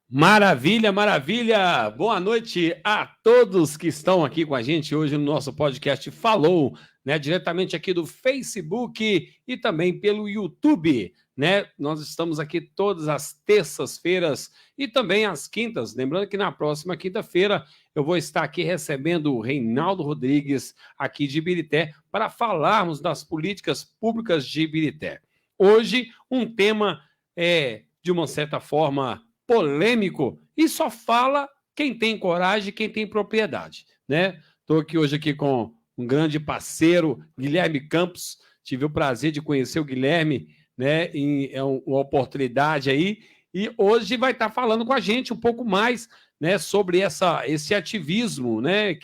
Maravilha, maravilha! Boa noite a todos que estão aqui com a gente hoje no nosso podcast Falou, né? Diretamente aqui do Facebook e também pelo YouTube, né? Nós estamos aqui todas as terças-feiras e também às quintas. Lembrando que na próxima quinta-feira eu vou estar aqui recebendo o Reinaldo Rodrigues, aqui de Ibirité, para falarmos das políticas públicas de Ibirité. Hoje, um tema de uma certa forma polêmico e só fala quem tem coragem, quem tem propriedade, né? Estou aqui com um grande parceiro, Guilherme Campos. Tive o prazer de conhecer o Guilherme, né? É uma oportunidade aí. E hoje vai estar falando com a gente um pouco mais, né, sobre esse ativismo, né?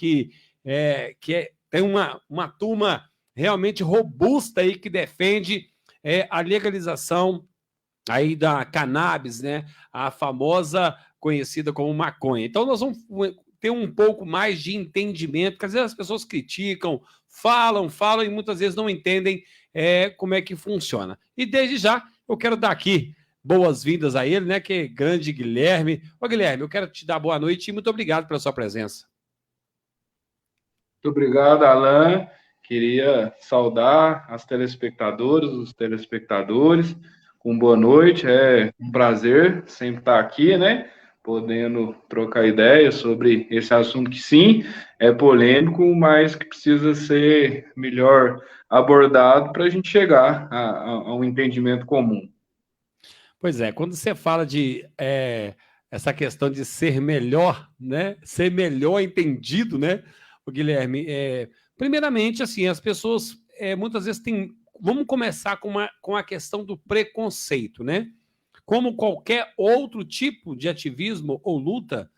Tem uma turma realmente robusta aí que defende a legalização aí da cannabis, né? A famosa conhecida como maconha. Então, nós vamos ter um pouco mais de entendimento, porque às vezes as pessoas criticam, falam e muitas vezes não entendem como é que funciona. E desde já, eu quero dar aqui boas-vindas a ele, né? Que é grande Guilherme. Ô, Guilherme, eu quero te dar boa noite e muito obrigado pela sua presença. Muito obrigado, Alan. Queria saudar as telespectadoras, os telespectadores, com boa noite. É um prazer sempre estar aqui, né? Podendo trocar ideias sobre esse assunto que, sim, é polêmico, mas que precisa ser melhor abordado para a gente chegar a um entendimento comum. Pois é, quando você fala de essa questão de ser melhor, né? Ser melhor entendido, né, o Guilherme? Primeiramente, assim, as pessoas muitas vezes têm. Vamos começar com a questão do preconceito, né? Como qualquer outro tipo de ativismo ou luta,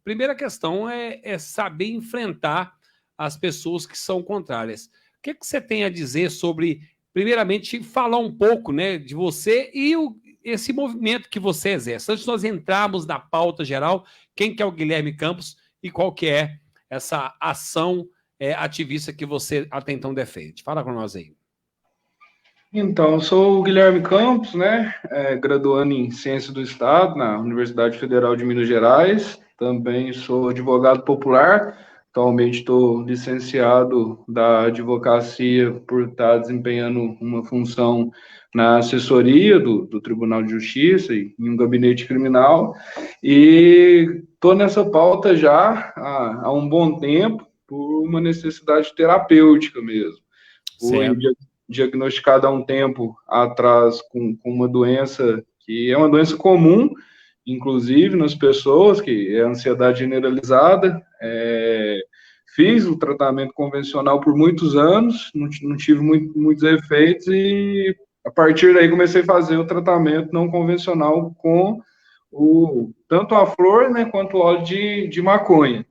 primeira questão é saber enfrentar as pessoas que são contrárias. O que você tem a dizer sobre, primeiramente, falar um pouco, né, de você e esse movimento que você exerce? Antes de nós entrarmos na pauta geral, quem que é o Guilherme Campos e qual que é essa ação ativista que você até então defende? Fala com nós aí. Então, eu sou o Guilherme Campos, né? Graduando em Ciência do Estado na Universidade Federal de Minas Gerais. Também sou advogado popular. Atualmente estou licenciado da advocacia por estar desempenhando uma função na assessoria do Tribunal de Justiça e em um gabinete criminal. E estou nessa pauta já há um bom tempo por uma necessidade terapêutica mesmo. Fui diagnosticado há um tempo atrás com uma doença que é uma doença comum, inclusive nas pessoas, que é a ansiedade generalizada. Fiz o tratamento convencional por muitos anos, não tive muitos efeitos, e a partir daí comecei a fazer o tratamento não convencional com tanto a flor, né, quanto o óleo de maconha.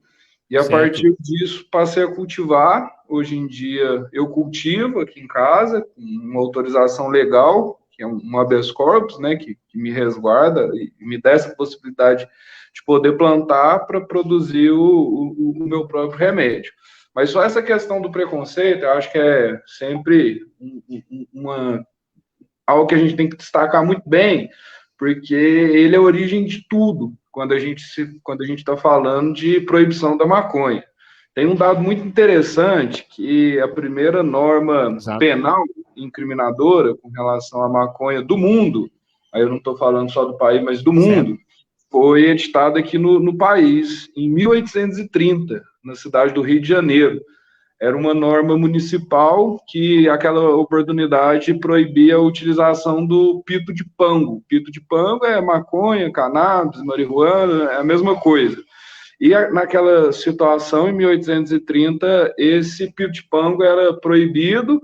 E a partir disso passei a cultivar. Hoje em dia eu cultivo aqui em casa, com uma autorização legal, que é um habeas corpus, né, que me resguarda e me dá essa possibilidade de poder plantar para produzir o meu próprio remédio. Mas só essa questão do preconceito, eu acho que é sempre algo que a gente tem que destacar muito bem, porque ele é a origem de tudo quando a gente está falando de proibição da maconha. Tem um dado muito interessante que a primeira norma penal incriminadora com relação à maconha do mundo, aí eu não estou falando só do país, mas do mundo, foi editada aqui no país, em 1830, na cidade do Rio de Janeiro. Era uma norma municipal que, aquela oportunidade, proibia a utilização do pito de pango. Pito de pango é maconha, cannabis, marihuana, é a mesma coisa. E naquela situação, em 1830, esse pito de pango era proibido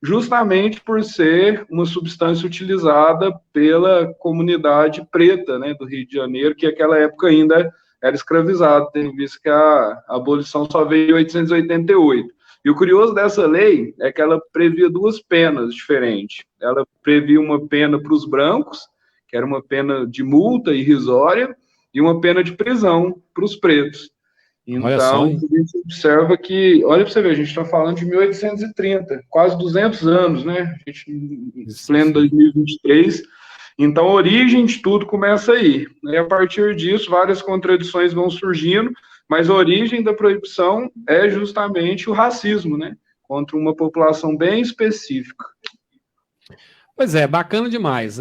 justamente por ser uma substância utilizada pela comunidade preta, né, do Rio de Janeiro, que naquela época ainda era escravizado, tendo visto que a abolição só veio em 1888. E o curioso dessa lei é que ela previa duas penas diferentes. Ela previa uma pena para os brancos, que era uma pena de multa irrisória, e uma pena de prisão para os pretos. Então, a gente observa que, olha para você ver, a gente está falando de 1830, quase 200 anos, né? A gente, em pleno 2023, Então, a origem de tudo começa aí. E a partir disso, várias contradições vão surgindo, mas a origem da proibição é justamente o racismo, né? Contra uma população bem específica. Pois é, bacana demais.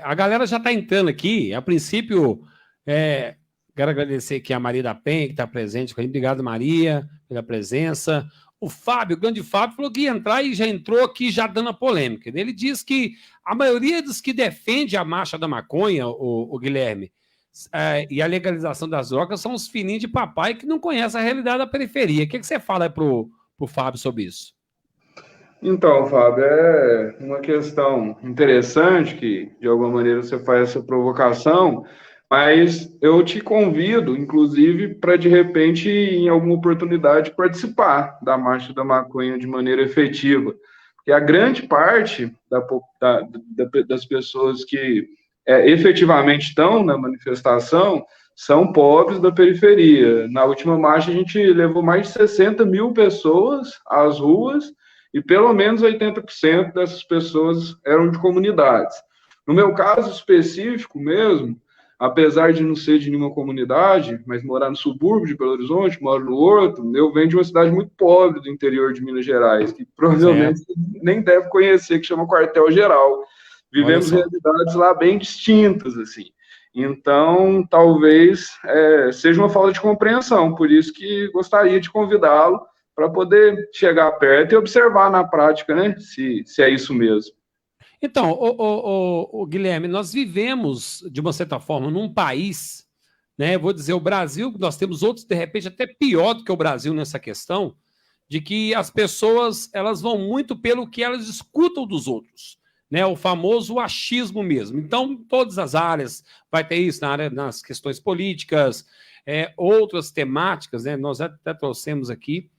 A galera já está entrando aqui. A princípio, quero agradecer aqui a Maria da Penha, que está presente com a gente. Obrigado, Maria, pela presença. O Fábio, o grande Fábio, falou que ia entrar e já entrou aqui já dando a polêmica. Ele diz que a maioria dos que defende a marcha da maconha, o Guilherme, e a legalização das drogas são os filhinhos de papai que não conhecem a realidade da periferia. O que você fala para o Fábio sobre isso? Então, Fábio, é uma questão interessante que, de alguma maneira, você faz essa provocação, mas eu te convido, inclusive, para, de repente, em alguma oportunidade, participar da Marcha da Maconha de maneira efetiva. Porque a grande parte das pessoas que efetivamente estão na manifestação são pobres da periferia. Na última marcha, a gente levou mais de 60 mil pessoas às ruas, e pelo menos 80% dessas pessoas eram de comunidades. No meu caso específico mesmo, apesar de não ser de nenhuma comunidade, mas morar no subúrbio de Belo Horizonte, moro no Horto, eu venho de uma cidade muito pobre do interior de Minas Gerais, que provavelmente você nem deve conhecer, que chama Quartel-Geral. Vivemos realidades lá bem distintas, assim. Então, talvez seja uma falta de compreensão, por isso que gostaria de convidá-lo para poder chegar perto e observar na prática, né, se é isso mesmo. Então, Guilherme, nós vivemos, de uma certa forma, num país, né, vou dizer, o Brasil, nós temos outros, de repente, até pior do que o Brasil nessa questão, de que as pessoas, elas vão muito pelo que elas escutam dos outros, né, o famoso achismo mesmo. Então, todas as áreas, vai ter isso nas questões políticas, outras temáticas, né, nós até trouxemos aqui,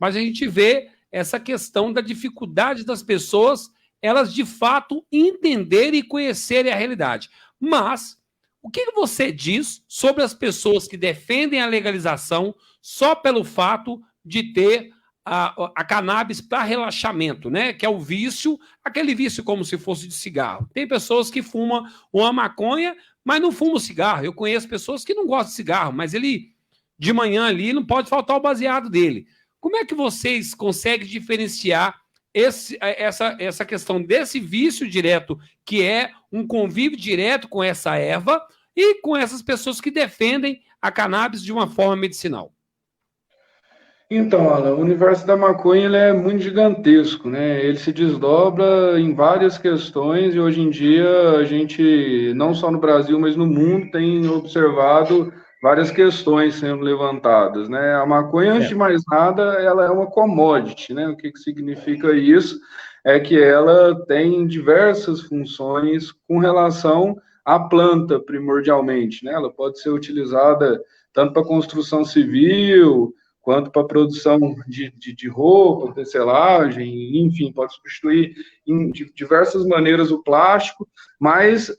mas a gente vê essa questão da dificuldade das pessoas, elas de fato entenderem e conhecerem a realidade. Mas, o que você diz sobre as pessoas que defendem a legalização só pelo fato de ter a cannabis para relaxamento, né? Que é o vício, aquele vício como se fosse de cigarro. Tem pessoas que fumam uma maconha, mas não fumam cigarro. Eu conheço pessoas que não gostam de cigarro, mas ele, de manhã ali, não pode faltar o baseado dele. Como é que vocês conseguem diferenciar essa questão desse vício direto, que é um convívio direto com essa erva, e com essas pessoas que defendem a cannabis de uma forma medicinal? Então, Alan, o universo da maconha ele é muito gigantesco, né? Ele se desdobra em várias questões e hoje em dia a gente, não só no Brasil, mas no mundo, tem observado várias questões sendo levantadas, né? A maconha, antes de mais nada, ela é uma commodity, né? O que significa isso? É que ela tem diversas funções com relação à planta, primordialmente, né? Ela pode ser utilizada tanto para construção civil, quanto para a produção de roupa, tecelagem, enfim, pode substituir de diversas maneiras o plástico, mas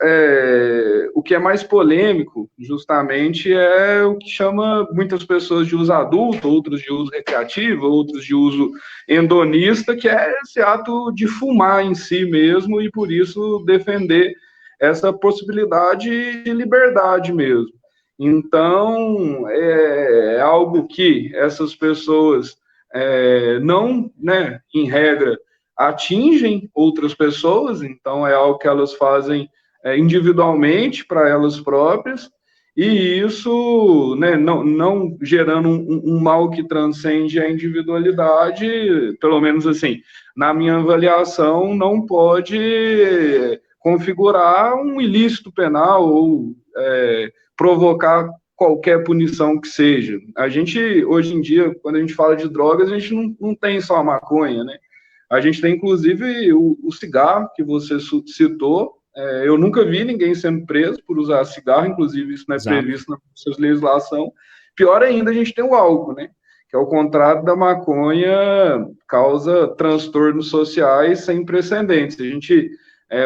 o que é mais polêmico, justamente, é o que chama muitas pessoas de uso adulto, outros de uso recreativo, outros de uso hedonista, que é esse ato de fumar em si mesmo, e por isso defender essa possibilidade de liberdade mesmo. Então, é algo que essas pessoas não, né, em regra, atingem outras pessoas, então é algo que elas fazem individualmente para elas próprias, e isso, né, não gerando um mal que transcende a individualidade, pelo menos assim, na minha avaliação, não pode configurar um ilícito penal ou provocar qualquer punição que seja. A gente, hoje em dia, quando a gente fala de drogas, a gente não tem só a maconha, né? A gente tem, inclusive, o cigarro, que você citou. Eu nunca vi ninguém sendo preso por usar cigarro, inclusive isso não é previsto na sua legislação. Pior ainda, a gente tem o álcool, né? Que, ao contrário da maconha, causa transtornos sociais sem precedentes. A gente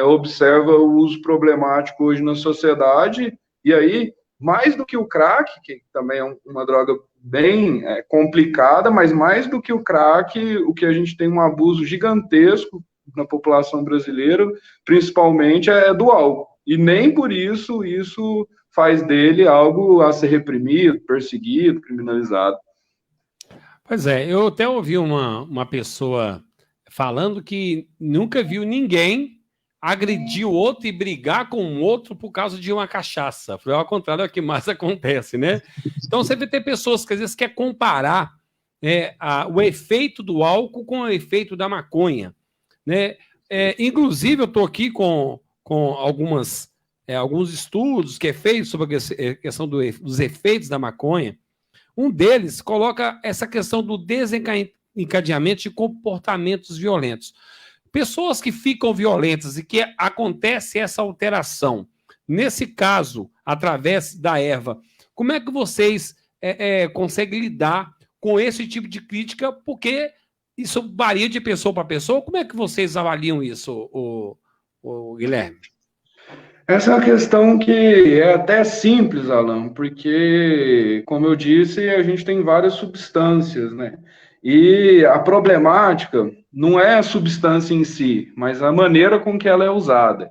observa o uso problemático hoje na sociedade, e aí, mais do que o crack, que também é uma droga bem complicada, mas mais do que o crack, o que a gente tem um abuso gigantesco na população brasileira, principalmente, é do álcool. E nem por isso faz dele algo a ser reprimido, perseguido, criminalizado. Pois é, eu até ouvi uma pessoa falando que nunca viu ninguém agredir o outro e brigar com o outro por causa de uma cachaça. Foi ao contrário, é o que mais acontece, né? Então você vai ter pessoas que às vezes quer comparar o efeito do álcool com o efeito da maconha, né? Inclusive, eu estou aqui com alguns estudos que é feito sobre a questão dos efeitos da maconha. Um deles coloca essa questão do desencadeamento de comportamentos violentos. Pessoas que ficam violentas e que acontece essa alteração, nesse caso, através da erva, como é que vocês conseguem lidar com esse tipo de crítica? Porque isso varia de pessoa para pessoa. Como é que vocês avaliam isso, o Guilherme? Essa é uma questão que é até simples, Alan, porque, como eu disse, a gente tem várias substâncias, né? E a problemática não é a substância em si, mas a maneira com que ela é usada.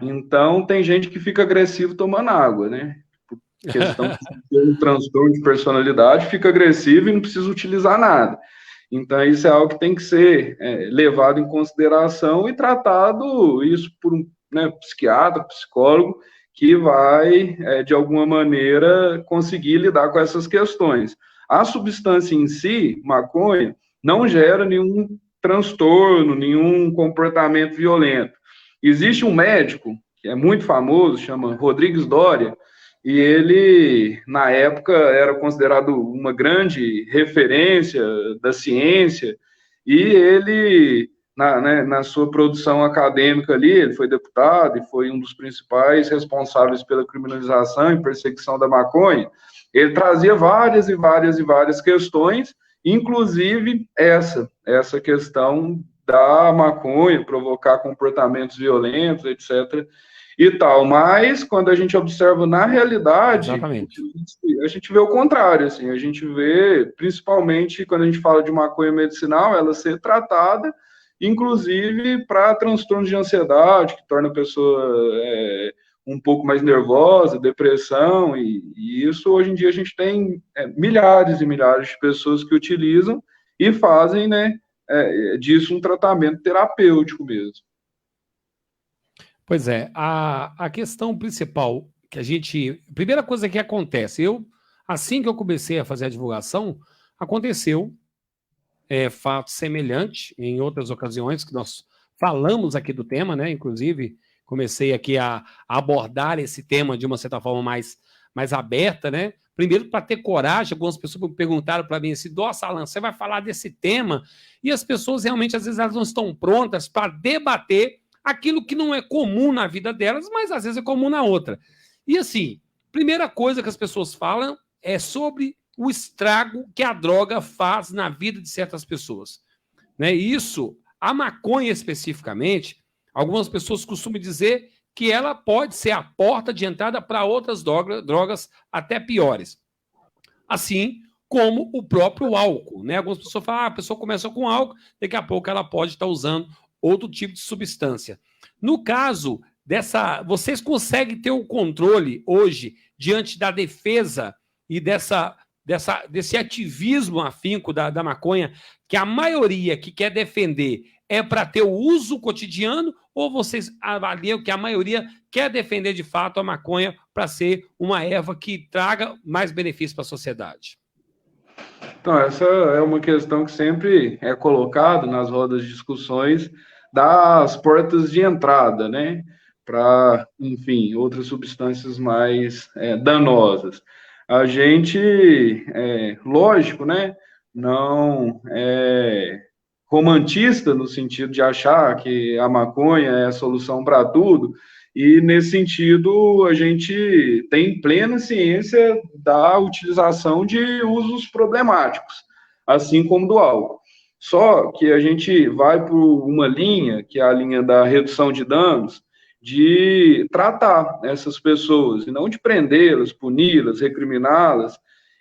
Então, tem gente que fica agressivo tomando água, né? Por questão de um transtorno de personalidade, fica agressivo e não precisa utilizar nada. Então, isso é algo que tem que ser levado em consideração e tratado isso por um psiquiatra, psicólogo, que vai, de alguma maneira, conseguir lidar com essas questões. A substância em si, maconha, não gera nenhum transtorno, nenhum comportamento violento. Existe um médico, que é muito famoso, chama Rodrigues Doria, e ele, na época, era considerado uma grande referência da ciência, e ele, na sua produção acadêmica ali, ele foi deputado e foi um dos principais responsáveis pela criminalização e perseguição da maconha. Ele trazia várias e várias e várias questões, inclusive essa questão da maconha, provocar comportamentos violentos, etc., e tal, mas quando a gente observa na realidade, a gente vê o contrário, assim, a gente vê, principalmente quando a gente fala de maconha medicinal, ela ser tratada, inclusive para transtornos de ansiedade, que torna a pessoa um pouco mais nervosa, depressão, e isso hoje em dia a gente tem milhares e milhares de pessoas que utilizam e fazem, né, disso um tratamento terapêutico mesmo. Pois é, a questão principal que primeira coisa que acontece, assim que eu comecei a fazer a divulgação, aconteceu fato semelhante em outras ocasiões que nós falamos aqui do tema, né? Inclusive, comecei aqui a abordar esse tema de uma certa forma mais aberta, né? Primeiro, para ter coragem, algumas pessoas perguntaram para mim assim, nossa, Alan, você vai falar desse tema? E as pessoas realmente, às vezes, elas não estão prontas para debater aquilo que não é comum na vida delas, mas às vezes é comum na outra. E assim, primeira coisa que as pessoas falam é sobre o estrago que a droga faz na vida de certas pessoas. Né? Isso, a maconha especificamente, algumas pessoas costumam dizer que ela pode ser a porta de entrada para outras drogas até piores. Assim como o próprio álcool. Né? Algumas pessoas falam, a pessoa começou com álcool, daqui a pouco ela pode estar usando outro tipo de substância. No caso vocês conseguem ter o controle hoje diante da defesa e desse ativismo afinco da maconha, que a maioria que quer defender é para ter o uso cotidiano, ou vocês avaliam que a maioria quer defender de fato a maconha para ser uma erva que traga mais benefícios para a sociedade? Então, essa é uma questão que sempre é colocada nas rodas de discussões das portas de entrada, né? Para, enfim, outras substâncias mais danosas. A gente, lógico, né? Não é romantista no sentido de achar que a maconha é a solução para tudo, e nesse sentido a gente tem plena ciência da utilização de usos problemáticos, assim como do álcool. Só que a gente vai por uma linha, que é a linha da redução de danos, de tratar essas pessoas, e não de prendê-las, puni-las, recriminá-las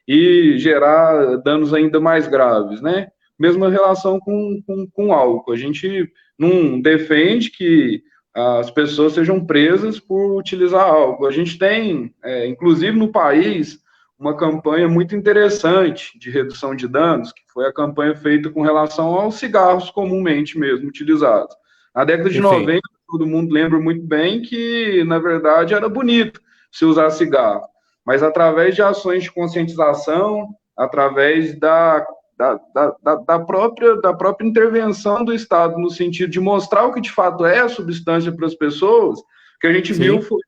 e gerar danos ainda mais graves, né? Mesma relação com álcool. A gente não defende que as pessoas sejam presas por utilizar algo. A gente tem, inclusive no país, uma campanha muito interessante de redução de danos, que foi a campanha feita com relação aos cigarros comumente mesmo utilizados. Na década de Perfeito. 90, todo mundo lembra muito bem que, na verdade, era bonito se usar cigarro, mas através de ações de conscientização, através da própria intervenção do Estado, no sentido de mostrar o que de fato é a substância para as pessoas, o que a gente viu foi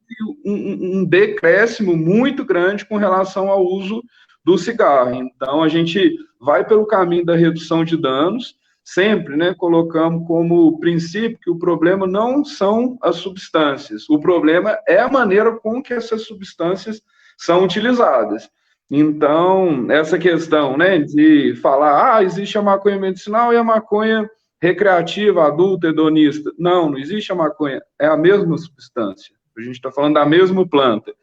um decréscimo muito grande com relação ao uso do cigarro. Então, a gente vai pelo caminho da redução de danos, sempre, né, colocamos como princípio que o problema não são as substâncias, o problema é a maneira com que essas substâncias são utilizadas. Então, essa questão, né, de falar, existe a maconha medicinal e a maconha recreativa, adulta, hedonista. Não existe a maconha, é a mesma substância. A gente está falando da mesma planta.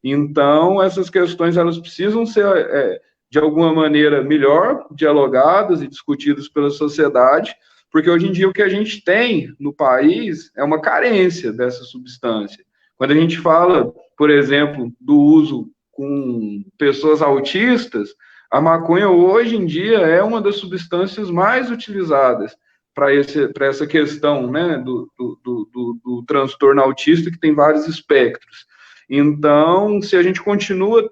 Então, essas questões, elas precisam ser, de alguma maneira, melhor dialogadas e discutidas pela sociedade, porque hoje em dia o que a gente tem no país é uma carência dessa substância. Quando a gente fala, por exemplo, do uso com pessoas autistas, a maconha hoje em dia é uma das substâncias mais utilizadas para essa questão, né, do transtorno autista, que tem vários espectros. Então, se a gente continua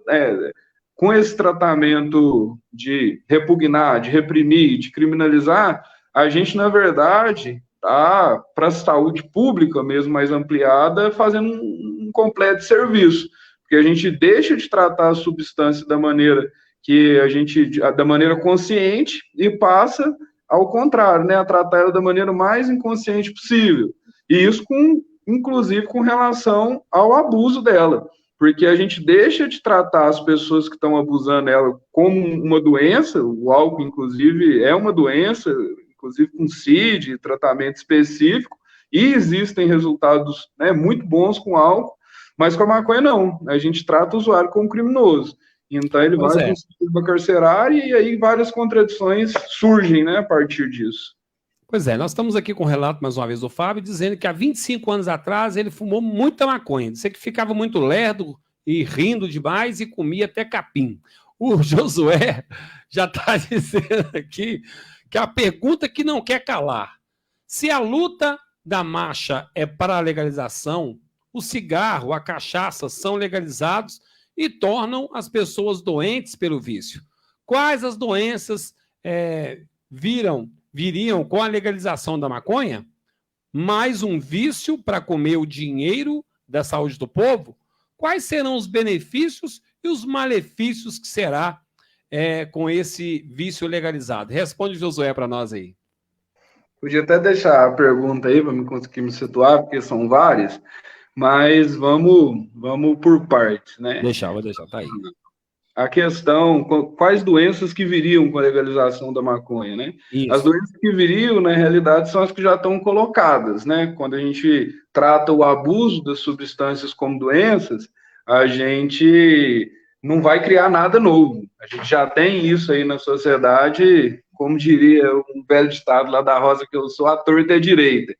com esse tratamento de repugnar, de reprimir, de criminalizar, a gente, na verdade, está, para a saúde pública mesmo mais ampliada, fazendo um completo serviço, porque a gente deixa de tratar a substância da maneira consciente e passa ao contrário, né, a tratar ela da maneira mais inconsciente possível. E isso, inclusive, com relação ao abuso dela, porque a gente deixa de tratar as pessoas que estão abusando dela como uma doença, o álcool, inclusive, é uma doença, inclusive com CID, tratamento específico, e existem resultados, né, muito bons com álcool, mas com a maconha não, a gente trata o usuário como criminoso. Então ele vai para o sistema carcerário e aí várias contradições surgem, né, a partir disso. Pois é, nós estamos aqui com o relato, mais uma vez, do Fábio, dizendo que há 25 anos atrás ele fumou muita maconha. Disse que ficava muito lerdo e rindo demais e comia até capim. O Josué já está dizendo aqui que a pergunta que não quer calar: se a luta da marcha é para a legalização, o cigarro, a cachaça são legalizados e tornam as pessoas doentes pelo vício. Quais as doenças viriam com a legalização da maconha? Mais um vício para comer o dinheiro da saúde do povo? Quais serão os benefícios e os malefícios que será com esse vício legalizado? Responde, Josué, para nós aí. Podia até deixar a pergunta aí para me conseguir me situar, porque são várias, mas vamos por partes, né? Vou deixar, tá aí. A questão, quais doenças que viriam com a legalização da maconha, né? Isso. As doenças que viriam, na realidade, são as que já estão colocadas, né? Quando a gente trata o abuso das substâncias como doenças, a gente não vai criar nada novo. A gente já tem isso aí na sociedade, como diria um velho ditado lá da Rosa que eu sou, a torta é direita.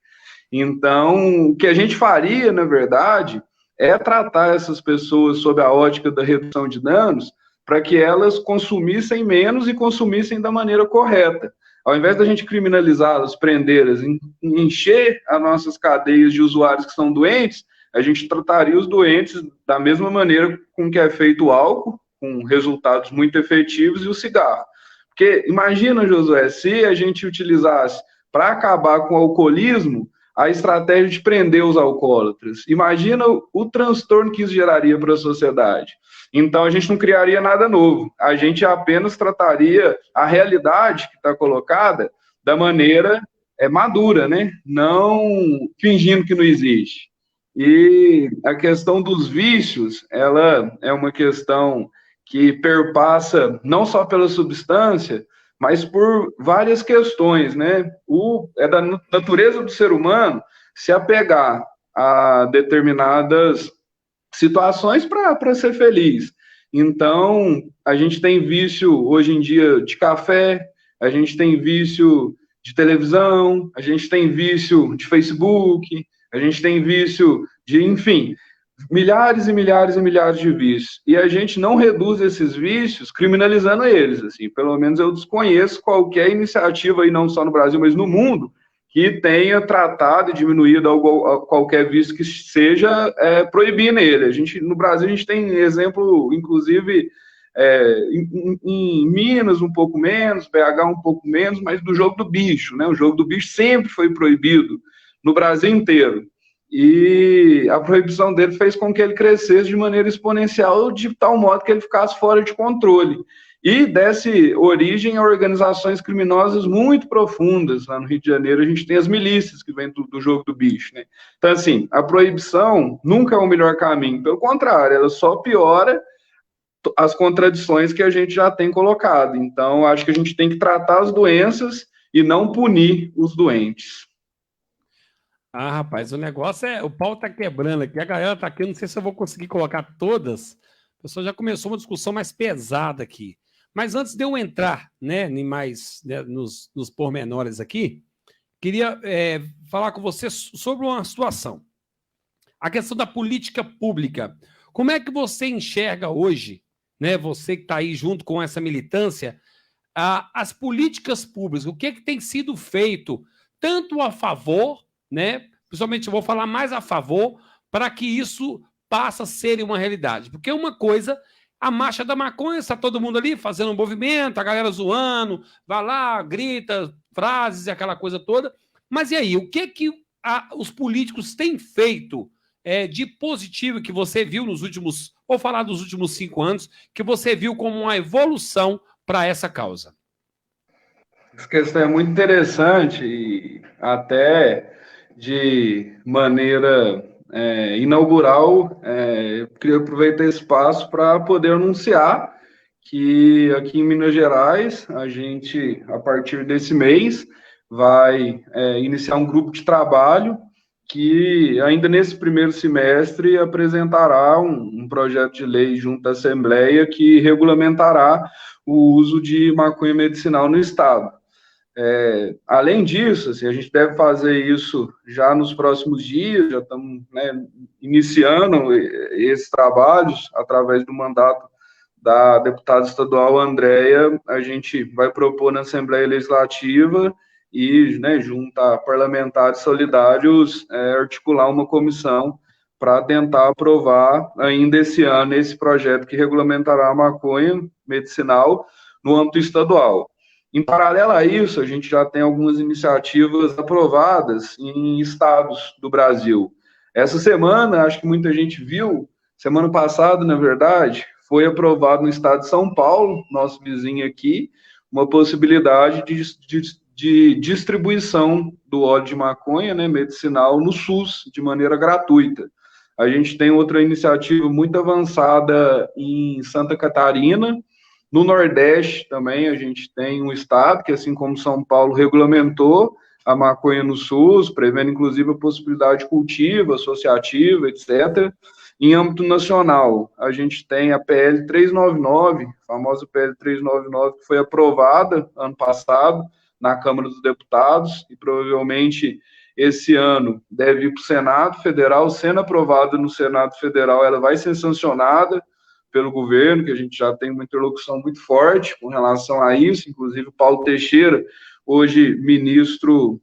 Então, o que a gente faria, na verdade, é tratar essas pessoas sob a ótica da redução de danos, para que elas consumissem menos e consumissem da maneira correta. Ao invés da gente criminalizá-las, prendê-las, encher as nossas cadeias de usuários que são doentes, a gente trataria os doentes da mesma maneira com que é feito o álcool, com resultados muito efetivos, e o cigarro. Porque imagina, Josué, se a gente utilizasse para acabar com o alcoolismo a estratégia de prender os alcoólatras. Imagina o transtorno que isso geraria para a sociedade. Então, a gente não criaria nada novo. A gente apenas trataria a realidade que está colocada da maneira madura, né? Não fingindo que não existe. E a questão dos vícios, ela é uma questão que perpassa não só pela substância, mas por várias questões, né? É da natureza do ser humano se apegar a determinadas situações para ser feliz. Então, a gente tem vício hoje em dia de café, a gente tem vício de televisão, a gente tem vício de Facebook, A gente tem vício de, enfim, milhares e milhares e milhares de vícios. E a gente não reduz esses vícios criminalizando eles, assim. Pelo menos eu desconheço qualquer iniciativa aí, não só no Brasil, mas no mundo, que tenha tratado e diminuído qualquer vício que seja proibindo ele. No Brasil, a gente tem exemplo, inclusive, em Minas um pouco menos, BH um pouco menos, mas do jogo do bicho, né? O jogo do bicho sempre foi proibido no Brasil inteiro. E a proibição dele fez com que ele crescesse de maneira exponencial, de tal modo que ele ficasse fora de controle. E desse origem a organizações criminosas muito profundas. Lá no Rio de Janeiro, a gente tem as milícias que vêm do jogo do bicho, né? Então, assim, a proibição nunca é o melhor caminho. Pelo contrário, ela só piora as contradições que a gente já tem colocado. Então, acho que a gente tem que tratar as doenças e não punir os doentes. Ah, rapaz, o negócio o pau tá quebrando aqui, a galera tá aqui, não sei se eu vou conseguir colocar todas. O pessoal já começou uma discussão mais pesada aqui. Mas antes de eu entrar, né, nos pormenores aqui, queria falar com você sobre uma situação. A questão da política pública. Como é que você enxerga hoje, né, você que está aí junto com essa militância, as políticas públicas? O que tem sido feito, tanto a favor, né? Principalmente eu vou falar mais a favor, para que isso passe a ser uma realidade. Porque uma coisa, a marcha da maconha, está todo mundo ali fazendo um movimento, a galera zoando, vai lá, grita, frases e aquela coisa toda. Mas e aí, o que os políticos têm feito de positivo que você viu nos últimos, vou falar dos últimos 5 anos, que você viu como uma evolução para essa causa? Essa questão é muito interessante e até de maneira inaugural, queria aproveitar esse espaço para poder anunciar que aqui em Minas Gerais, a gente, a partir desse mês, vai iniciar um grupo de trabalho que ainda nesse primeiro semestre apresentará um projeto de lei junto à Assembleia que regulamentará o uso de maconha medicinal no Estado. Além disso, assim, a gente deve fazer isso já nos próximos dias, já estamos, né, iniciando esses trabalhos através do mandato da deputada estadual Andréia. A gente vai propor na Assembleia Legislativa e, né, junto a parlamentares solidários, articular uma comissão para tentar aprovar ainda esse ano esse projeto que regulamentará a maconha medicinal no âmbito estadual. Em paralelo a isso, a gente já tem algumas iniciativas aprovadas em estados do Brasil. Essa semana, acho que muita gente viu, semana passada, na verdade, foi aprovado no estado de São Paulo, nosso vizinho aqui, uma possibilidade de distribuição do óleo de maconha, né, medicinal no SUS, de maneira gratuita. A gente tem outra iniciativa muito avançada em Santa Catarina. No Nordeste também a gente tem um estado que, assim como São Paulo, regulamentou a maconha no SUS, prevendo inclusive a possibilidade de cultivo, associativa, etc. Em âmbito nacional, a gente tem a PL 399, a famosa PL 399, que foi aprovada ano passado na Câmara dos Deputados e provavelmente esse ano deve ir para o Senado Federal. Sendo aprovada no Senado Federal, ela vai ser sancionada pelo governo, que a gente já tem uma interlocução muito forte com relação a isso. Inclusive, o Paulo Teixeira, hoje ministro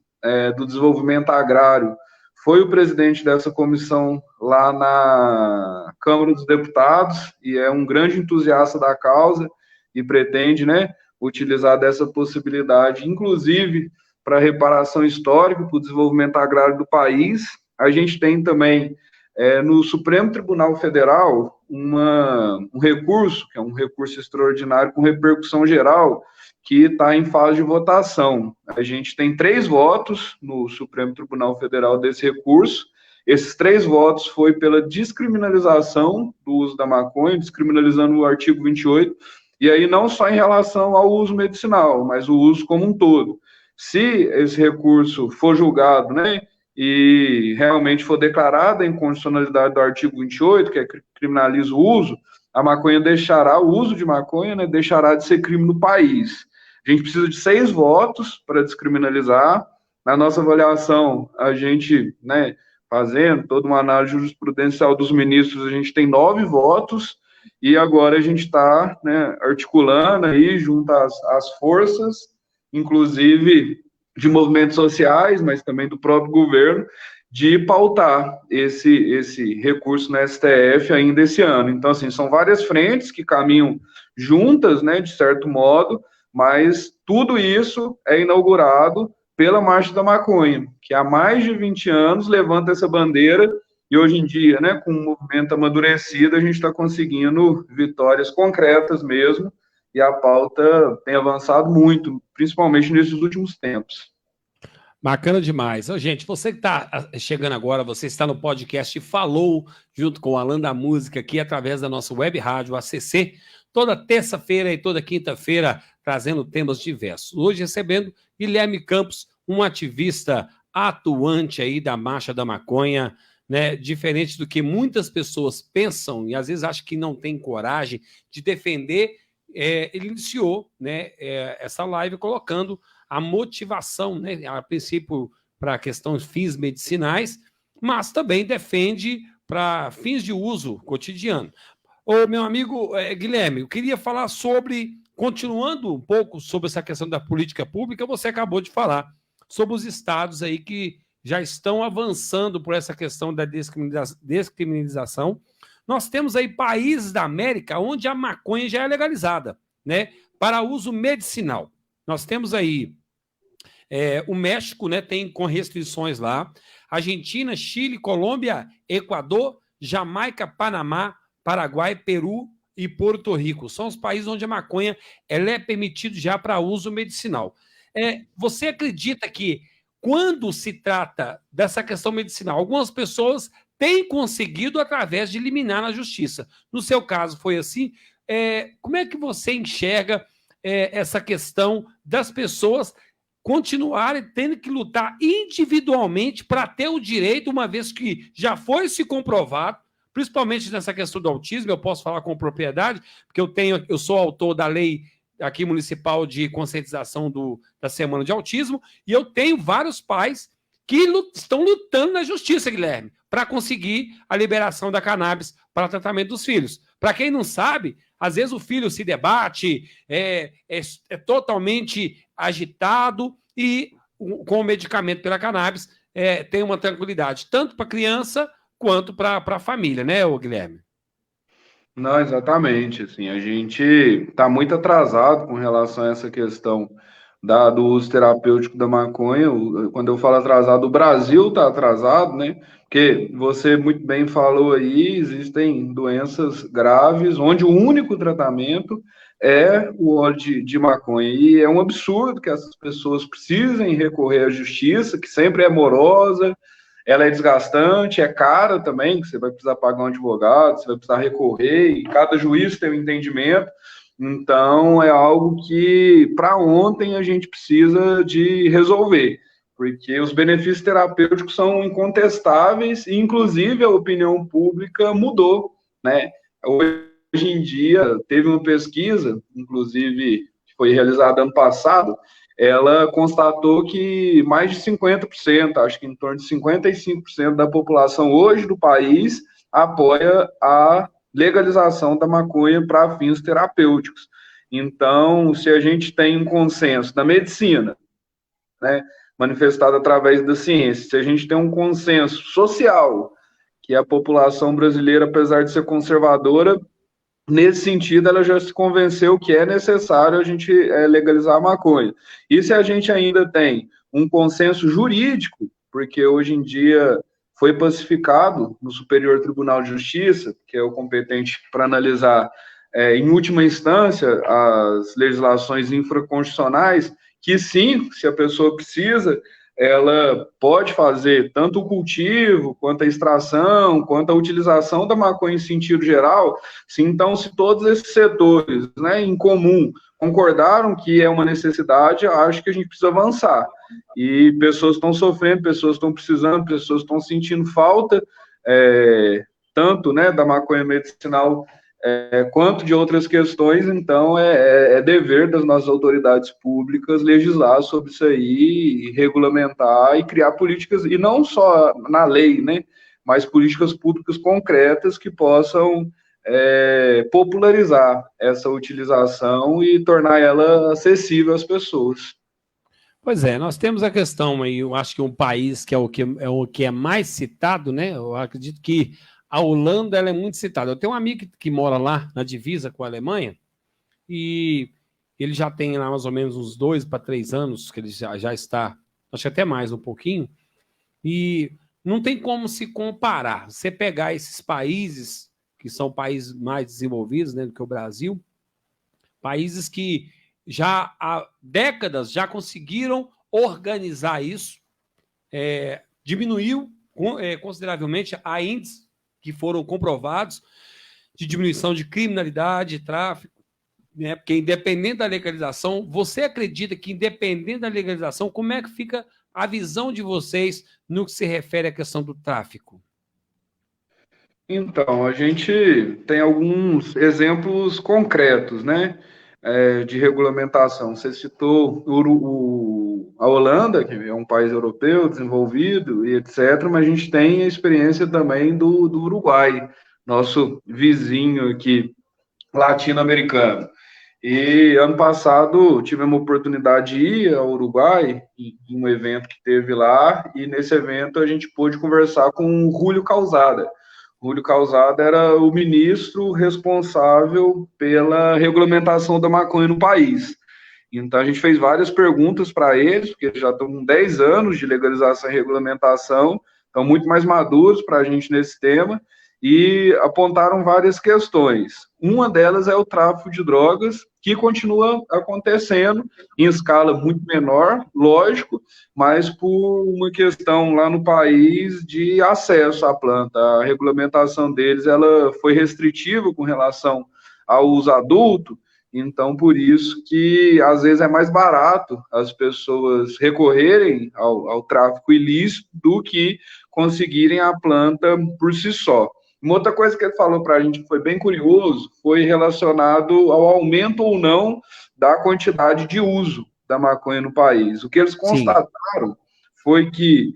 do Desenvolvimento Agrário, foi o presidente dessa comissão lá na Câmara dos Deputados e é um grande entusiasta da causa e pretende, né, utilizar dessa possibilidade, inclusive para reparação histórica, para o desenvolvimento agrário do país. A gente tem também no Supremo Tribunal Federal um recurso, que é um recurso extraordinário com repercussão geral, que está em fase de votação. A gente tem 3 votos no Supremo Tribunal Federal desse recurso. Esses 3 votos foi pela descriminalização do uso da maconha, descriminalizando o artigo 28, e aí não só em relação ao uso medicinal, mas o uso como um todo. Se esse recurso for julgado, né, e realmente for declarada a inconstitucionalidade do artigo 28, que criminaliza o uso, a maconha deixará, o uso de maconha, né, deixará de ser crime no país. A gente precisa de 6 votos para descriminalizar. Na nossa avaliação, a gente, né, fazendo toda uma análise jurisprudencial dos ministros, a gente tem 9 votos, e agora a gente está, né, articulando aí junto às forças, inclusive de movimentos sociais, mas também do próprio governo, de pautar esse recurso na STF ainda esse ano. Então, assim, são várias frentes que caminham juntas, né, de certo modo, mas tudo isso é inaugurado pela Marcha da Maconha, que há mais de 20 anos levanta essa bandeira, e hoje em dia, né, com o movimento amadurecido, a gente está conseguindo vitórias concretas mesmo, e a pauta tem avançado muito, principalmente nesses últimos tempos. Bacana demais. Ô, gente, você que está chegando agora, você está no podcast Falou, junto com o Alan da Música, aqui através da nossa web rádio ACC, toda terça-feira e toda quinta-feira, trazendo temas diversos. Hoje recebendo Guilherme Campos, um ativista atuante aí da Marcha da Maconha, né? Diferente do que muitas pessoas pensam e às vezes acham que não tem coragem de defender, ele iniciou, né, essa live colocando a motivação, né, a princípio para questões fins medicinais, mas também defende para fins de uso cotidiano. Ô, meu amigo Guilherme, eu queria falar sobre, continuando um pouco sobre essa questão da política pública, você acabou de falar sobre os estados aí que já estão avançando por essa questão da descriminalização. Nós temos aí países da América onde a maconha já é legalizada, né, para uso medicinal. Nós temos aí o México, né, tem com restrições lá, Argentina, Chile, Colômbia, Equador, Jamaica, Panamá, Paraguai, Peru e Porto Rico. São os países onde a maconha ela é permitida já para uso medicinal. Você acredita que, quando se trata dessa questão medicinal, algumas pessoas têm conseguido através de liminar na justiça? No seu caso, foi assim? Como é que você enxerga essa questão das pessoas continuarem tendo que lutar individualmente para ter o direito, uma vez que já foi se comprovado, principalmente nessa questão do autismo, eu posso falar com propriedade, porque eu sou autor da lei aqui municipal de conscientização da Semana de Autismo, e eu tenho vários pais que estão lutando na justiça, Guilherme, para conseguir a liberação da cannabis para tratamento dos filhos. Para quem não sabe, às vezes o filho se debate, é totalmente agitado, e com o medicamento pela cannabis tem uma tranquilidade, tanto para a criança quanto para a família, né, Guilherme? Não, exatamente. Assim, a gente está muito atrasado com relação a essa questão do uso terapêutico da maconha. Quando eu falo atrasado, o Brasil está atrasado, né? Porque você muito bem falou aí, existem doenças graves onde o único tratamento é o óleo de maconha. E é um absurdo que essas pessoas precisem recorrer à justiça, que sempre é morosa, ela é desgastante, é cara também, que você vai precisar pagar um advogado, você vai precisar recorrer, e cada juiz tem um entendimento. Então, é algo que, para ontem, a gente precisa de resolver, porque os benefícios terapêuticos são incontestáveis, e, inclusive, a opinião pública mudou, né? Hoje em dia, teve uma pesquisa, inclusive, que foi realizada ano passado, ela constatou que mais de 50%, acho que em torno de 55% da população hoje do país apoia a legalização da maconha para fins terapêuticos. Então, se a gente tem um consenso da medicina, né, manifestado através da ciência, se a gente tem um consenso social, que a população brasileira, apesar de ser conservadora, nesse sentido, ela já se convenceu que é necessário a gente legalizar a maconha. E se a gente ainda tem um consenso jurídico, porque hoje em dia foi pacificado no Superior Tribunal de Justiça, que é o competente para analisar, em última instância, as legislações infraconstitucionais, que sim, se a pessoa precisa, ela pode fazer tanto o cultivo, quanto a extração, quanto a utilização da maconha em sentido geral. Então, se todos esses setores, né, em comum concordaram que é uma necessidade, acho que a gente precisa avançar. E pessoas estão sofrendo, pessoas estão precisando, pessoas estão sentindo falta, tanto, né, da maconha medicinal quanto de outras questões. Então, é dever das nossas autoridades públicas legislar sobre isso aí, e regulamentar e criar políticas, e não só na lei, né, mas políticas públicas concretas que possam popularizar essa utilização e tornar ela acessível às pessoas. Pois é, nós temos a questão aí, eu acho que um país que é o que é mais citado, né? Eu acredito que a Holanda ela é muito citada. Eu tenho um amigo que mora lá na divisa com a Alemanha e ele já tem lá mais ou menos uns 2 para 3 anos que ele já está, acho que até mais um pouquinho, e não tem como se comparar. Você pegar esses países que são países mais desenvolvidos, né, do que o Brasil, países que já há décadas já conseguiram organizar isso, diminuiu consideravelmente a índices que foram comprovados de diminuição de criminalidade, de tráfico, né? Porque independente da legalização, você acredita que independente da legalização, como é que fica a visão de vocês no que se refere à questão do tráfico? Então, a gente tem alguns exemplos concretos, né, de regulamentação. Você citou a Holanda, que é um país europeu desenvolvido e etc., mas a gente tem a experiência também do Uruguai, nosso vizinho aqui, latino-americano. E ano passado tivemos a oportunidade de ir ao Uruguai, em um evento que teve lá, e nesse evento a gente pôde conversar com o Júlio Calzada. Júlio Calzada era o ministro responsável pela regulamentação da maconha no país. Então a gente fez várias perguntas para eles, porque eles já estão com 10 anos de legalização e regulamentação, estão muito mais maduros para a gente nesse tema, e apontaram várias questões. Uma delas é o tráfico de drogas, que continua acontecendo em escala muito menor, lógico, mas por uma questão lá no país de acesso à planta. A regulamentação deles ela foi restritiva com relação ao uso adulto, então por isso que às vezes é mais barato as pessoas recorrerem ao tráfico ilícito do que conseguirem a planta por si só. Uma outra coisa que ele falou para a gente que foi bem curioso foi relacionado ao aumento ou não da quantidade de uso da maconha no país. O que eles constataram foi que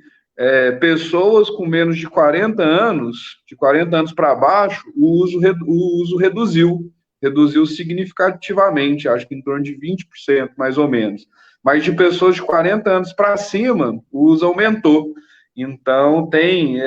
pessoas com menos de 40 anos, de 40 anos para baixo, o uso reduziu significativamente, acho que em torno de 20%, mais ou menos. Mas de pessoas de 40 anos para cima, o uso aumentou. Então, tem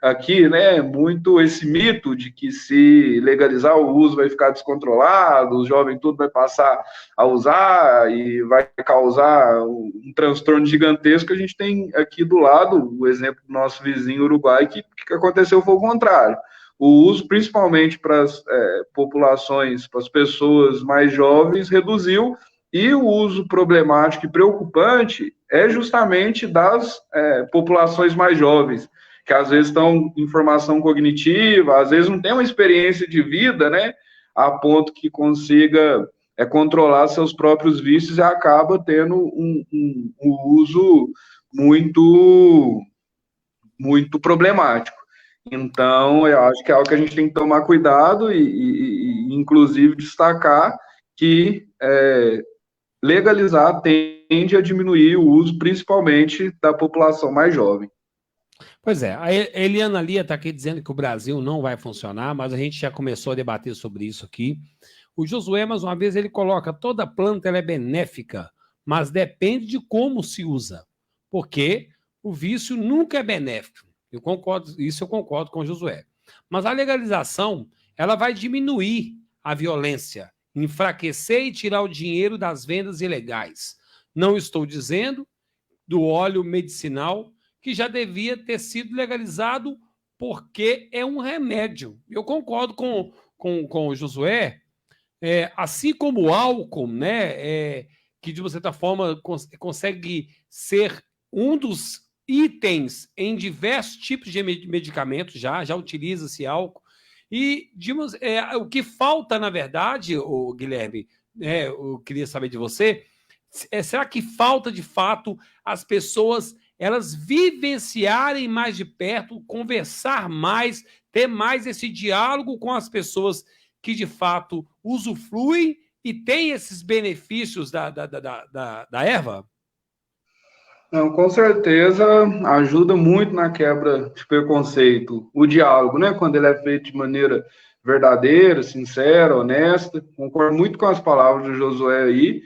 aqui, né, muito esse mito de que se legalizar o uso vai ficar descontrolado, o jovem tudo vai passar a usar e vai causar um transtorno gigantesco. A gente tem aqui do lado o exemplo do nosso vizinho Uruguai, que aconteceu foi o contrário. O uso, principalmente para as populações, para as pessoas mais jovens, reduziu, e o uso problemático e preocupante é justamente das populações mais jovens, que às vezes estão em formação cognitiva, às vezes não tem uma experiência de vida, né, a ponto que consiga controlar seus próprios vícios e acaba tendo um uso muito, muito problemático. Então, eu acho que é algo que a gente tem que tomar cuidado e inclusive, destacar que legalizar tende a diminuir o uso, principalmente da população mais jovem. Pois é, a Eliana Lia está aqui dizendo que o Brasil não vai funcionar, mas a gente já começou a debater sobre isso aqui. O Josué, mais uma vez, ele coloca: toda planta ela é benéfica, mas depende de como se usa, porque o vício nunca é benéfico. Eu concordo com o Josué. Mas a legalização ela vai diminuir a violência, enfraquecer e tirar o dinheiro das vendas ilegais. Não estou dizendo do óleo medicinal, que já devia ter sido legalizado porque é um remédio. Eu concordo com o Josué, assim como o álcool, né, que de uma certa forma consegue ser um dos itens em diversos tipos de medicamentos, já utiliza-se álcool. E o que falta, na verdade, o Guilherme, eu queria saber de você, será que falta, de fato, as pessoas elas vivenciarem mais de perto, conversar mais, ter mais esse diálogo com as pessoas que, de fato, usufruem e têm esses benefícios da erva? Não, com certeza ajuda muito na quebra de preconceito, o diálogo, né? Quando ele é feito de maneira verdadeira, sincera, honesta. Concordo muito com as palavras do Josué aí.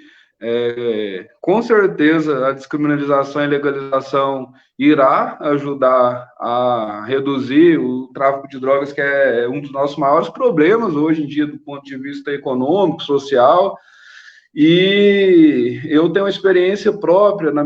Com certeza a descriminalização e legalização irá ajudar a reduzir o tráfico de drogas, que é um dos nossos maiores problemas hoje em dia, do ponto de vista econômico, social. E eu tenho uma experiência própria na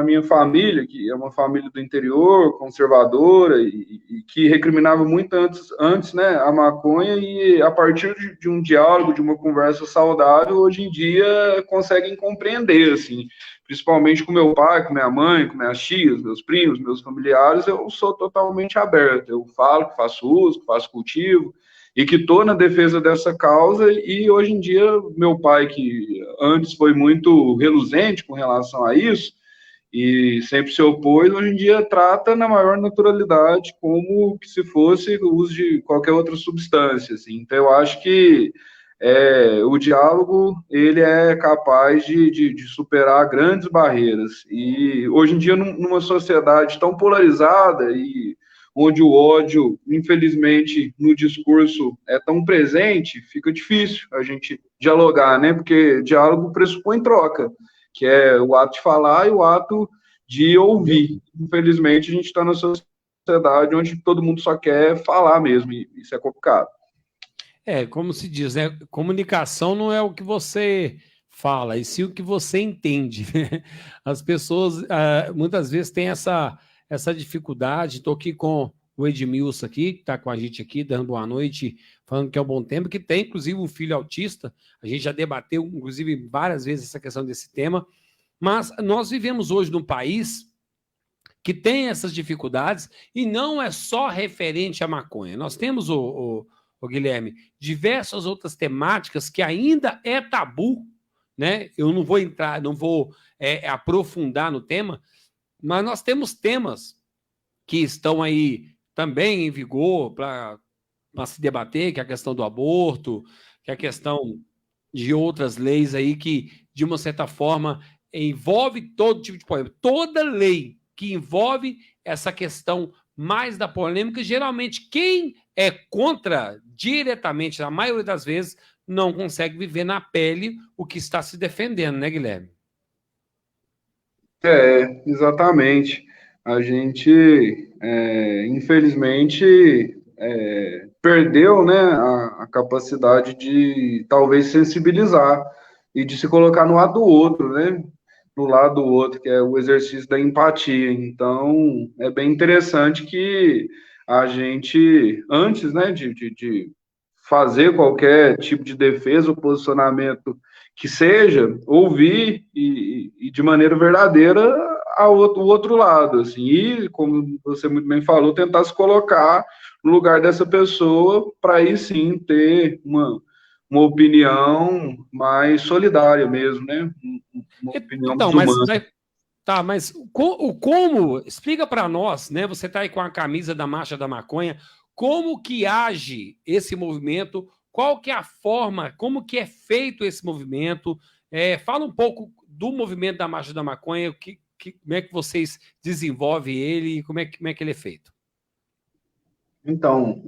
minha família, que é uma família do interior, conservadora, e que recriminava muito antes, né, a maconha, e a partir de um diálogo, de uma conversa saudável, hoje em dia conseguem compreender, assim, principalmente com meu pai, com minha mãe, com minhas tias, meus primos, meus familiares, eu sou totalmente aberto, eu falo que faço uso, que faço cultivo, e que estou na defesa dessa causa, e hoje em dia, meu pai, que antes foi muito reluzente com relação a isso, e sempre se opôs, hoje em dia trata na maior naturalidade, como que se fosse o uso de qualquer outra substância, assim. Então, eu acho que o diálogo, ele é capaz de superar grandes barreiras, e hoje em dia, numa sociedade tão polarizada e onde o ódio, infelizmente, no discurso é tão presente, fica difícil a gente dialogar, né? Porque diálogo pressupõe troca, que é o ato de falar e o ato de ouvir. Infelizmente, a gente está na sociedade onde todo mundo só quer falar mesmo, e isso é complicado. Como se diz, né? Comunicação não é o que você fala, e sim o que você entende. As pessoas muitas vezes têm essa dificuldade. Estou aqui com o Edmilson aqui, que está com a gente aqui, dando boa noite, falando que é um bom tempo, que tem, inclusive, um filho autista. A gente já debateu, inclusive, várias vezes essa questão desse tema, mas nós vivemos hoje num país que tem essas dificuldades, e não é só referente à maconha. Nós temos, o Guilherme, diversas outras temáticas que ainda é tabu, né? Eu não vou entrar, não vou aprofundar no tema, mas nós temos temas que estão aí também em vigor para se debater, que é a questão do aborto, que é a questão de outras leis aí que, de uma certa forma, envolve todo tipo de polêmica. Toda lei que envolve essa questão mais da polêmica, geralmente quem é contra diretamente, na maioria das vezes, não consegue viver na pele o que está se defendendo, né, Guilherme? Exatamente. A gente, infelizmente, perdeu, né, a capacidade de talvez sensibilizar e de se colocar no lado do outro, né? No lado do outro, que é o exercício da empatia. Então, é bem interessante que a gente, antes, né, de fazer qualquer tipo de defesa ou posicionamento que seja, ouvir e de maneira verdadeira o outro lado, assim, e, como você muito bem falou, tentar se colocar no lugar dessa pessoa para aí sim ter uma opinião mais solidária mesmo, né? Uma opinião Então, mais humana. mas como, explica para nós, né? Você está aí com a camisa da Marcha da Maconha, como que age esse movimento, qual que é a forma, como que é feito esse movimento, fala um pouco do movimento da Marcha da Maconha, como é que vocês desenvolvem ele e como é que ele é feito? Então,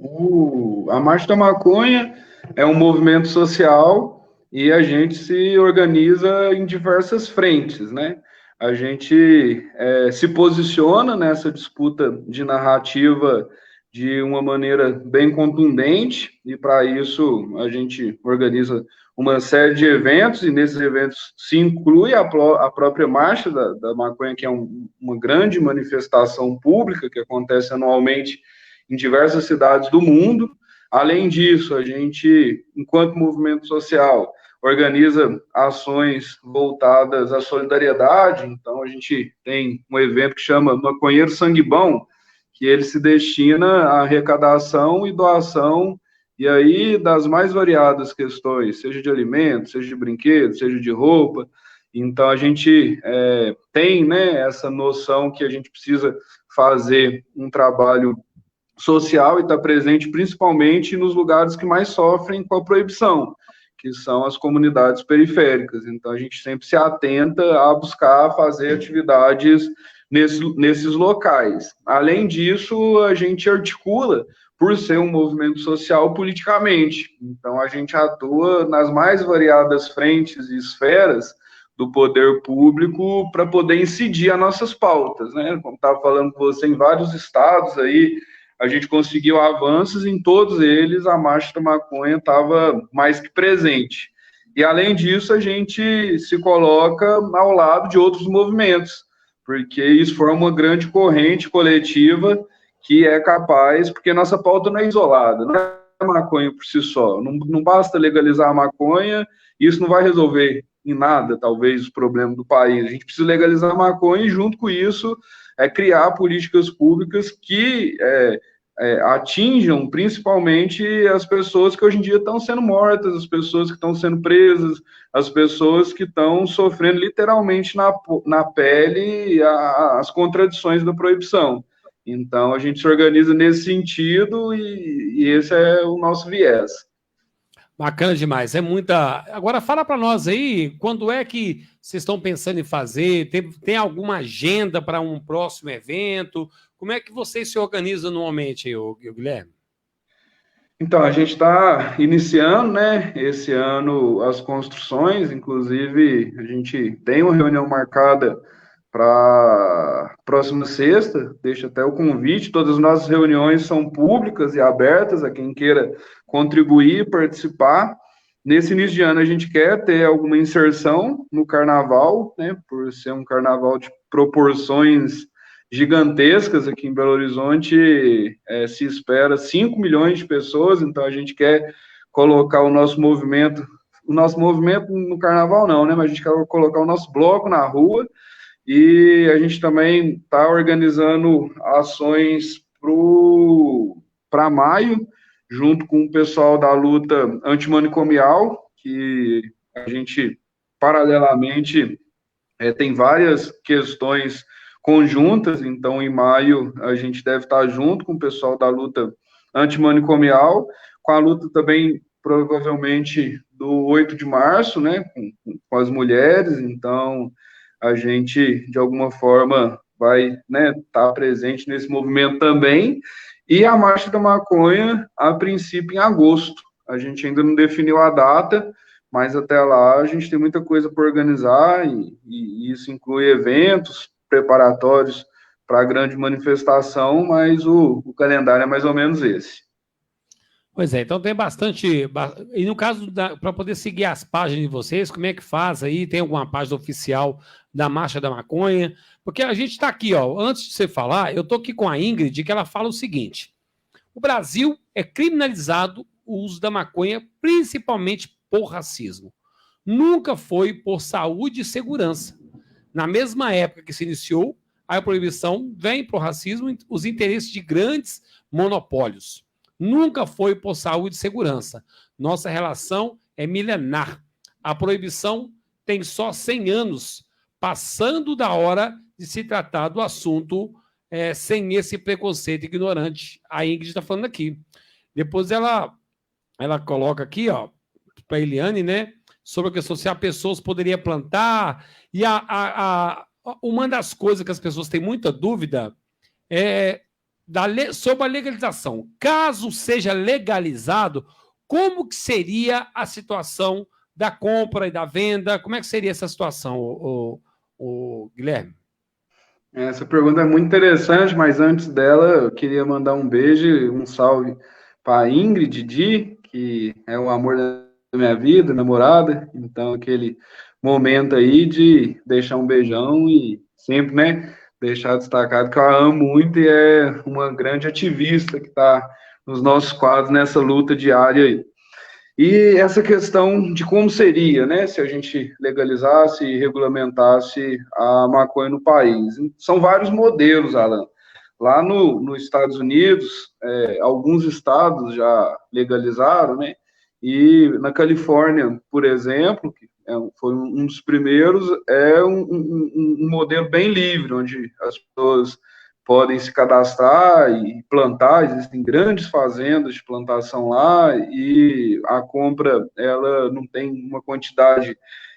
a Marcha da Maconha é um movimento social e a gente se organiza em diversas frentes, né? A gente se posiciona nessa disputa de narrativa de uma maneira bem contundente, e para isso a gente organiza uma série de eventos, e nesses eventos se inclui a própria Marcha da Maconha, que é uma grande manifestação pública que acontece anualmente em diversas cidades do mundo. Além disso, a gente, enquanto movimento social, organiza ações voltadas à solidariedade. Então, a gente tem um evento que chama Maconheiro Sangue Bom, que ele se destina à arrecadação e doação, e aí das mais variadas questões, seja de alimentos, seja de brinquedos, seja de roupa, Então, a gente tem, né, essa noção que a gente precisa fazer um trabalho social e estar presente principalmente nos lugares que mais sofrem com a proibição, que são as comunidades periféricas. Então, a gente sempre se atenta a buscar fazer atividades nesses locais. Além disso, a gente articula, por ser um movimento social, politicamente. Então, a gente atua nas mais variadas frentes e esferas do poder público para poder incidir as nossas pautas, né? Como estava falando com você, em vários estados aí, a gente conseguiu avanços, em todos eles a marcha da maconha estava mais que presente. E, além disso, a gente se coloca ao lado de outros movimentos, porque isso forma uma grande corrente coletiva que é capaz, porque nossa pauta não é isolada, não é a maconha por si só, não basta legalizar a maconha, isso não vai resolver em nada, talvez, os problemas do país. A gente precisa legalizar a maconha e, junto com isso, criar políticas públicas que atinjam principalmente as pessoas que hoje em dia estão sendo mortas, as pessoas que estão sendo presas, as pessoas que estão sofrendo literalmente na pele as contradições da proibição. Então, a gente se organiza nesse sentido e esse é o nosso viés. Bacana demais, é muita... Agora fala para nós aí, quando é que vocês estão pensando em fazer? Tem alguma agenda para um próximo evento? Como é que vocês se organizam normalmente, Guilherme? Então, a gente está iniciando, né, esse ano as construções, inclusive a gente tem uma reunião marcada para próxima sexta, deixa até o convite, todas as nossas reuniões são públicas e abertas a quem queira contribuir, participar. Nesse início de ano a gente quer ter alguma inserção no carnaval, né, por ser um carnaval de proporções gigantescas aqui em Belo Horizonte, se espera 5 milhões de pessoas, então a gente quer colocar o nosso movimento no carnaval não, né, mas a gente quer colocar o nosso bloco na rua, e a gente também está organizando ações para maio, junto com o pessoal da luta antimanicomial, que a gente, paralelamente, tem várias questões conjuntas, então, em maio, a gente deve estar junto com o pessoal da luta antimanicomial, com a luta também, provavelmente, do 8 de março, né, com as mulheres, então a gente, de alguma forma, vai, né, estar presente nesse movimento também. E a Marcha da Maconha, a princípio, em agosto. A gente ainda não definiu a data, mas até lá a gente tem muita coisa para organizar, e isso inclui eventos preparatórios para a grande manifestação, mas o calendário é mais ou menos esse. Pois é, então tem bastante... E no caso, para poder seguir as páginas de vocês, como é que faz aí? Tem alguma página oficial da Marcha da Maconha? Porque a gente está aqui, ó, antes de você falar, eu estou aqui com a Ingrid, que ela fala o seguinte: o Brasil é criminalizado o uso da maconha, principalmente por racismo. Nunca foi por saúde e segurança. Na mesma época que se iniciou a proibição, vem para o racismo os interesses de grandes monopólios. Nunca foi por saúde e segurança. Nossa relação é milenar. A proibição tem só 100 anos, passando da hora de se tratar do assunto sem esse preconceito ignorante. A Ingrid está falando aqui. Depois ela coloca aqui, ó, para a Eliane, né, sobre a questão se a pessoa poderia plantar. E uma das coisas que as pessoas têm muita dúvida é sobre a legalização. Caso seja legalizado, como que seria a situação da compra e da venda? Como é que seria essa situação, o Guilherme? Essa pergunta é muito interessante, mas antes dela, eu queria mandar um beijo e um salve para a Ingrid Di, que é o amor da minha vida, namorada. Então, aquele momento aí de deixar um beijão e sempre, né, deixar destacado que eu a amo muito e é uma grande ativista que está nos nossos quadros nessa luta diária aí. E essa questão de como seria, né, se a gente legalizasse e regulamentasse a maconha no país. São vários modelos, Alan. Lá nos Estados Unidos, alguns estados já legalizaram, né, e na Califórnia, por exemplo, que foi um dos primeiros, um modelo bem livre, onde as pessoas podem se cadastrar e plantar. Existem grandes fazendas de plantação lá, e a compra, ela não tem uma quantidade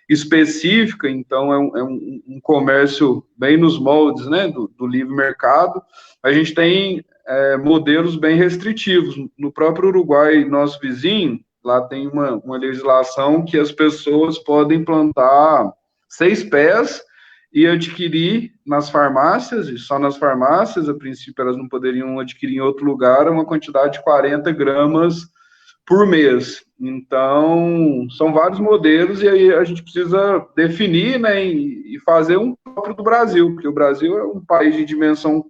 específica, então é um comércio bem nos moldes, né, do livre mercado. A gente tem modelos bem restritivos. No próprio Uruguai, nosso vizinho, lá tem uma legislação que as pessoas podem plantar 6 pés e adquirir nas farmácias, e só nas farmácias, a princípio elas não poderiam adquirir em outro lugar, uma quantidade de 40 gramas por mês. Então, são vários modelos, e aí a gente precisa definir, né, e fazer um próprio do Brasil, porque o Brasil é um país de dimensão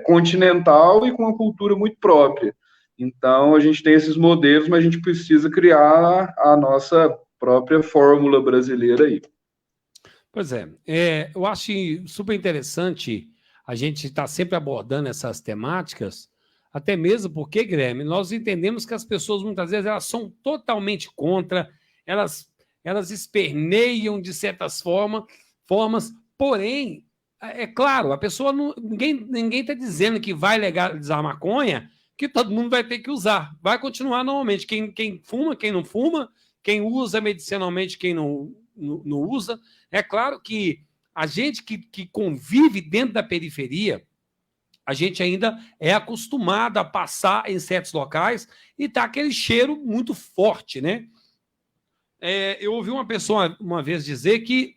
continental e com uma cultura muito própria. Então, a gente tem esses modelos, mas a gente precisa criar a nossa própria fórmula brasileira aí. Pois é, eu acho super interessante a gente estar sempre abordando essas temáticas, até mesmo porque, Guilherme, nós entendemos que as pessoas, muitas vezes, elas são totalmente contra, elas esperneiam de certas formas, porém, é claro, a pessoa ninguém está dizendo que vai legalizar a maconha, que todo mundo vai ter que usar, vai continuar normalmente, quem fuma, quem não fuma, quem usa medicinalmente, quem não usa. É claro que a gente que convive dentro da periferia, a gente ainda é acostumado a passar em certos locais e tá aquele cheiro muito forte, né? Eu ouvi uma pessoa uma vez dizer que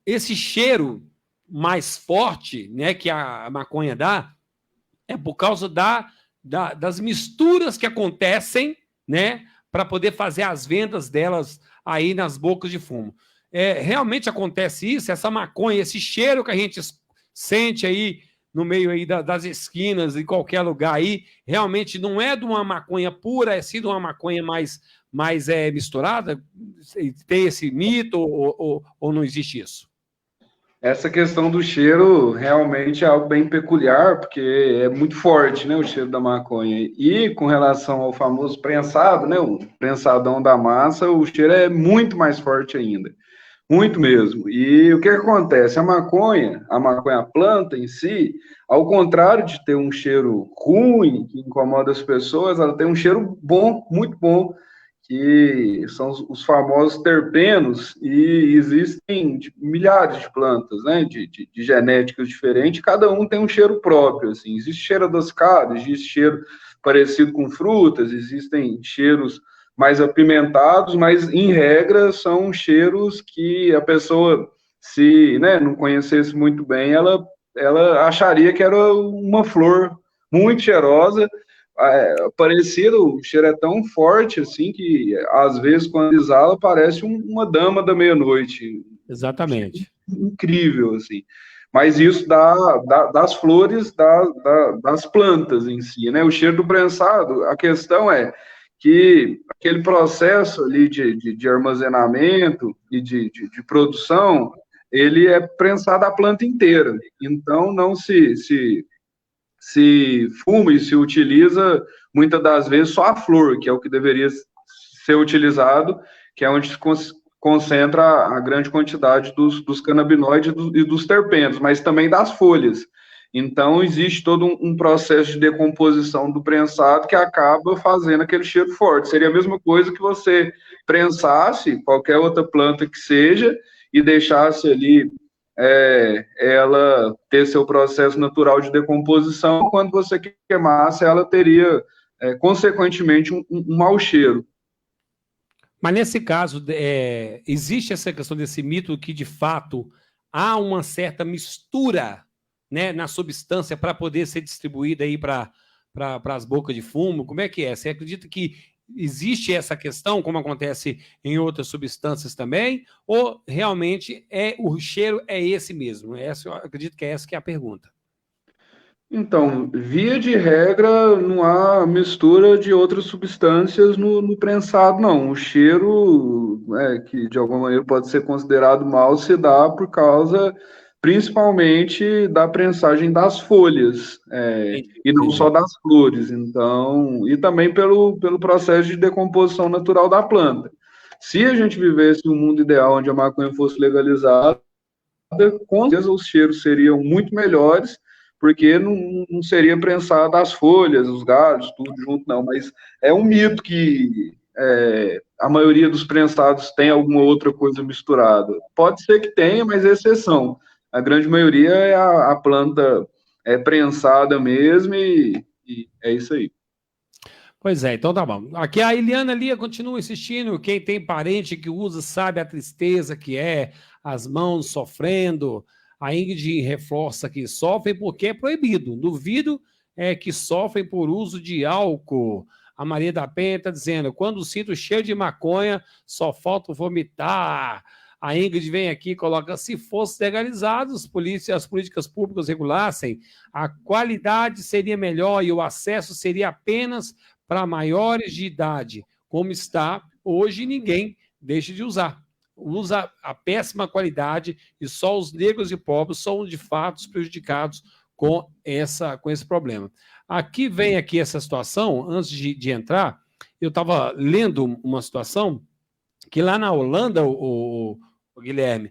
esse cheiro mais forte, né, que a maconha dá, é por causa das misturas que acontecem, né, para poder fazer as vendas delas aí nas bocas de fumo. Realmente acontece isso, essa maconha, esse cheiro que a gente sente aí no meio aí das esquinas, em qualquer lugar aí, realmente não é de uma maconha pura, é sim de uma maconha mais misturada? Tem esse mito ou não existe isso? Essa questão do cheiro realmente é algo bem peculiar, porque é muito forte, né, o cheiro da maconha. E com relação ao famoso prensado, né, o prensadão da massa, o cheiro é muito mais forte ainda. Muito mesmo. E o que acontece? A maconha, a planta em si, ao contrário de ter um cheiro ruim, que incomoda as pessoas, ela tem um cheiro bom, muito bom, que são os famosos terpenos, e existem milhares de plantas, né, de genéticas diferentes, cada um tem um cheiro próprio, assim. Existe cheiro adocicado, existe cheiro parecido com frutas, existem cheiros mais apimentados, mas, em regra, são cheiros que a pessoa, se, né, não conhecesse muito bem, ela acharia que era uma flor muito cheirosa, parecido, o cheiro é tão forte, assim, que, às vezes, quando exala, parece uma dama da meia-noite. Exatamente. Incrível, assim. Mas isso das flores, das plantas em si, né? O cheiro do prensado, a questão é que aquele processo ali de armazenamento e de produção, ele é prensado a planta inteira. Então, não se fuma e se utiliza, muitas das vezes, só a flor, que é o que deveria ser utilizado, que é onde se concentra a grande quantidade dos canabinoides e dos terpenos, mas também das folhas. Então, existe todo um processo de decomposição do prensado que acaba fazendo aquele cheiro forte. Seria a mesma coisa que você prensasse qualquer outra planta que seja e deixasse ali ela ter seu processo natural de decomposição. Quando você queimasse, ela teria, consequentemente, um mau cheiro. Mas, nesse caso, existe essa questão desse mito que, de fato, há uma certa mistura, né, na substância para poder ser distribuída aí para as bocas de fumo? Como é que é? Você acredita que existe essa questão, como acontece em outras substâncias também, ou realmente o cheiro é esse mesmo? Eu acredito que é essa que é a pergunta. Então, via de regra, não há mistura de outras substâncias no prensado, não. O cheiro, que de alguma maneira pode ser considerado mau, se dá por causa, principalmente, da prensagem das folhas, e não só das flores. Então, e também pelo processo de decomposição natural da planta. Se a gente vivesse um mundo ideal onde a maconha fosse legalizada, com certeza os cheiros seriam muito melhores, porque não seria prensado as folhas, os galhos, tudo junto, não. Mas é um mito que a maioria dos prensados tem alguma outra coisa misturada. Pode ser que tenha, mas é exceção. A grande maioria é a planta prensada mesmo e é isso aí. Pois é, então tá bom. Aqui a Eliana Lia continua insistindo. Quem tem parente que usa sabe a tristeza que é, as mãos sofrendo. A Ingrid reforça que sofrem porque é proibido. Duvido que sofrem por uso de álcool. A Maria da Penha está dizendo: quando sinto cheiro de maconha, só falta vomitar. A Ingrid vem aqui e coloca: se fosse legalizado, as políticas públicas regulassem, a qualidade seria melhor e o acesso seria apenas para maiores de idade. Como está hoje, ninguém deixa de usar. Usa a péssima qualidade e só os negros e pobres são, de fato, prejudicados com esse problema. Aqui vem essa situação, antes de entrar, eu estava lendo uma situação que lá na Holanda, o Guilherme,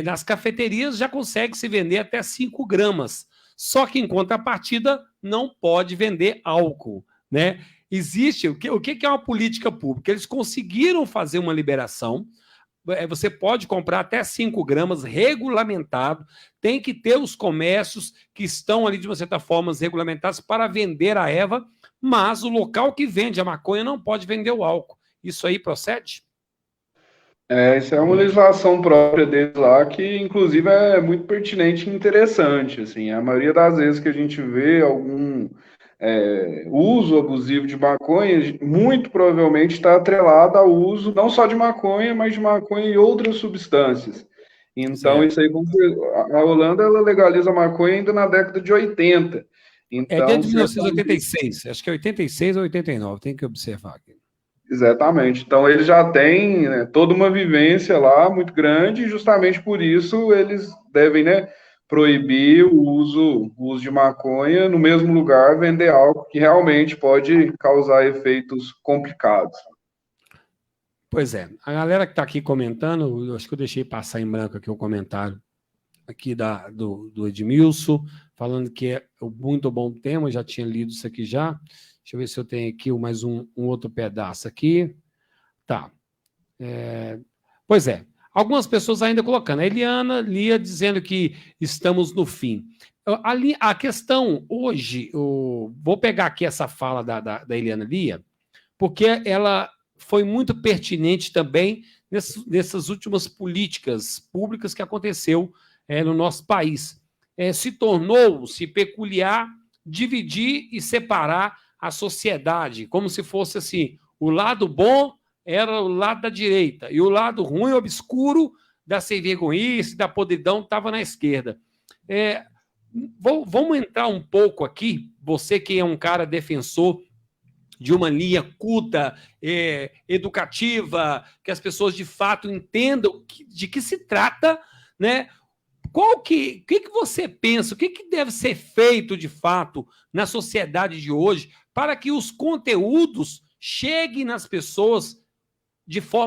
nas cafeterias já consegue se vender até 5 gramas, só que em contrapartida não pode vender álcool, né? Existe, o que é uma política pública? Eles conseguiram fazer uma liberação, você pode comprar até 5 gramas regulamentado, tem que ter os comércios que estão ali, de uma certa forma, regulamentados para vender a erva, mas o local que vende a maconha não pode vender o álcool. Isso aí procede? Isso é uma legislação própria deles lá, que inclusive é muito pertinente e interessante. Assim, a maioria das vezes que a gente vê algum uso abusivo de maconha, muito provavelmente está atrelado ao uso não só de maconha, mas de maconha e outras substâncias. Então, Certo. isso aí, a Holanda ela legaliza a maconha ainda na década de 80. É Então, desde 1986, acho que é 86 ou 89, tem que observar aqui. exatamente. Então, eles já têm, né, toda uma vivência lá muito grande, e justamente por isso eles devem, né, proibir o uso de maconha no mesmo lugar, vender algo que realmente pode causar efeitos complicados. Pois é, a galera que está aqui comentando, eu acho que eu deixei passar em branco aqui o comentário aqui do Edmilson, falando que é um muito bom tema, já tinha lido isso aqui já. Deixa eu ver se eu tenho aqui mais um outro pedaço aqui. Tá. Pois é, algumas pessoas ainda colocando. A Eliana Lia dizendo que estamos no fim. A questão hoje, vou pegar aqui essa fala da Eliana Lia, porque ela foi muito pertinente também nessas últimas políticas públicas que aconteceu no nosso país. Se tornou-se peculiar dividir e separar a sociedade, como se fosse assim, o lado bom era o lado da direita, e o lado ruim, obscuro, da sem-vergonhice, da podridão, estava na esquerda. Vamos entrar um pouco aqui, você que é um cara defensor de uma linha culta, educativa, que as pessoas de fato entendam de que se trata, né? O que você pensa, o que deve ser feito de fato na sociedade de hoje para que os conteúdos cheguem nas pessoas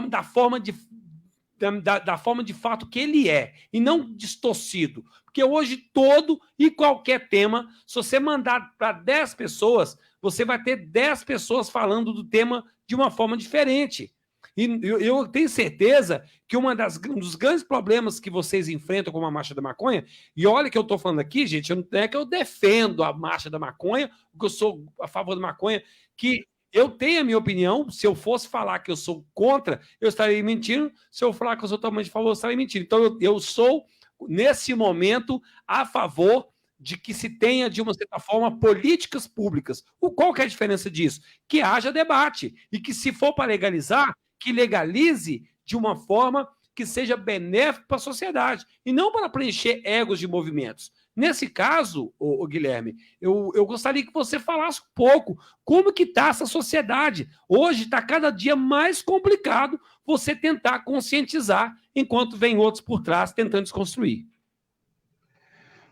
da forma de fato que ele é, e não distorcido? Porque hoje todo e qualquer tema, se você mandar para 10 pessoas, você vai ter 10 pessoas falando do tema de uma forma diferente. E eu tenho certeza que um dos grandes problemas que vocês enfrentam com a Marcha da Maconha, e olha que eu estou falando aqui, gente, não é que eu defendo a Marcha da Maconha, porque eu sou a favor da maconha, que eu tenho a minha opinião. Se eu fosse falar que eu sou contra, eu estaria mentindo. Se eu falar que eu sou totalmente a favor, eu estaria mentindo. Então, eu sou, nesse momento, a favor de que se tenha, de uma certa forma, políticas públicas. Qual que é a diferença disso? Que haja debate. E que, se for para legalizar, que legalize de uma forma que seja benéfica para a sociedade, e não para preencher egos de movimentos. Nesse caso, Guilherme, eu gostaria que você falasse um pouco como que está essa sociedade. Hoje está cada dia mais complicado você tentar conscientizar, enquanto vem outros por trás tentando desconstruir.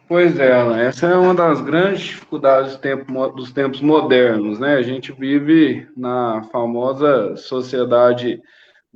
Pois é, Alan, essa é uma das grandes dificuldades dos tempos modernos, né? A gente vive na famosa sociedade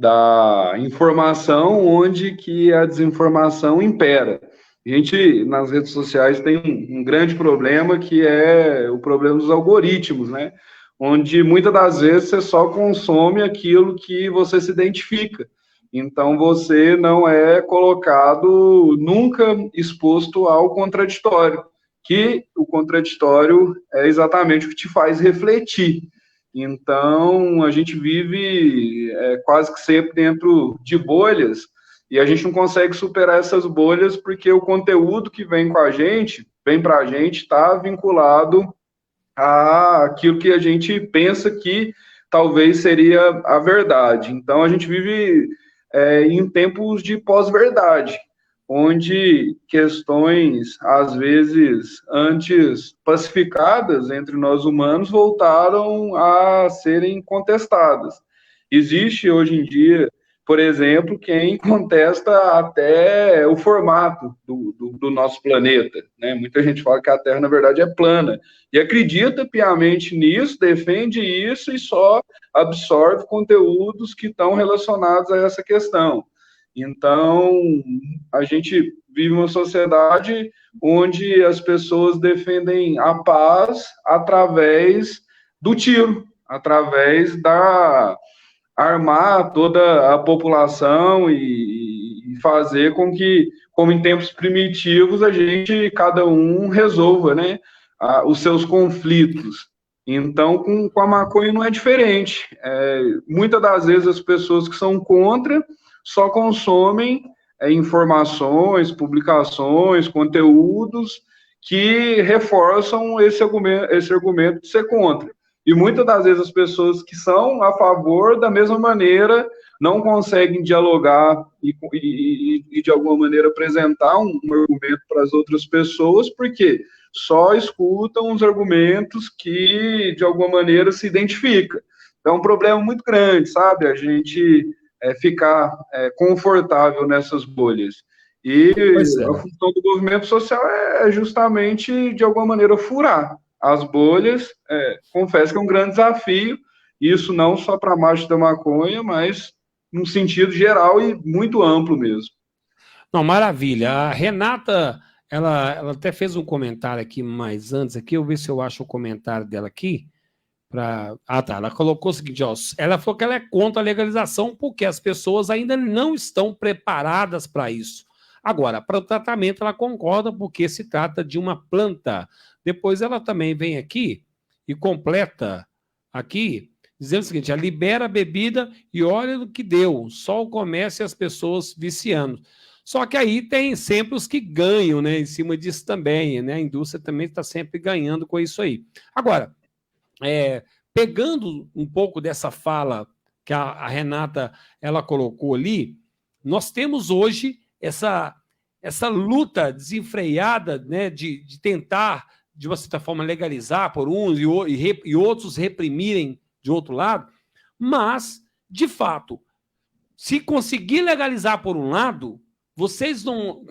da informação, onde que a desinformação impera. A gente, nas redes sociais, tem um grande problema, que é o problema dos algoritmos, né? Onde, muitas das vezes, você só consome aquilo que você se identifica. Então, você não é colocado, nunca exposto ao contraditório, que o contraditório é exatamente o que te faz refletir. Então, a gente vive quase que sempre dentro de bolhas, e a gente não consegue superar essas bolhas porque o conteúdo que vem com a gente, vem para a gente, está vinculado àquilo que a gente pensa que talvez seria a verdade. Então, a gente vive em tempos de pós-verdade, onde questões, às vezes, antes pacificadas entre nós humanos, voltaram a serem contestadas. Existe, hoje em dia, por exemplo, quem contesta até o formato do nosso planeta, né? Muita gente fala que a Terra, na verdade, é plana, e acredita piamente nisso, defende isso e só absorve conteúdos que estão relacionados a essa questão. Então, a gente vive uma sociedade onde as pessoas defendem a paz através do tiro, através da armar toda a população e fazer com que, como em tempos primitivos, a gente, cada um, resolva, né, os seus conflitos. Então, com a maconha não é diferente. Muitas das vezes as pessoas que são contra só consomem informações, publicações, conteúdos que reforçam esse argumento de ser contra. E muitas das vezes as pessoas que são a favor, da mesma maneira, não conseguem dialogar e de alguma maneira apresentar um argumento para as outras pessoas, porque só escutam os argumentos que de alguma maneira se identifica. Então é um problema muito grande, sabe? A gente ficar confortável nessas bolhas. E a função do movimento social é justamente, de alguma maneira, furar as bolhas. Confesso que é um grande desafio, isso não só para a marcha da maconha, mas num sentido geral e muito amplo mesmo. Não, maravilha. A Renata, ela até fez um comentário aqui mais antes, aqui, eu vou ver se eu acho o comentário dela aqui. Tá, ela colocou o seguinte, ó, ela falou que ela é contra a legalização porque as pessoas ainda não estão preparadas para isso. Agora, para o tratamento ela concorda porque se trata de uma planta. Depois ela também vem aqui e completa aqui, dizendo o seguinte, libera a bebida e olha no que deu, só o comércio e as pessoas viciando. Só que aí tem sempre os que ganham, né, em cima disso também, né, a indústria também está sempre ganhando com isso aí. Agora, pegando um pouco dessa fala que a Renata ela colocou ali, nós temos hoje essa luta desenfreada, né, de tentar, de uma certa forma, legalizar por uns e outros reprimirem de outro lado, mas, de fato, se conseguir legalizar por um lado, vocês não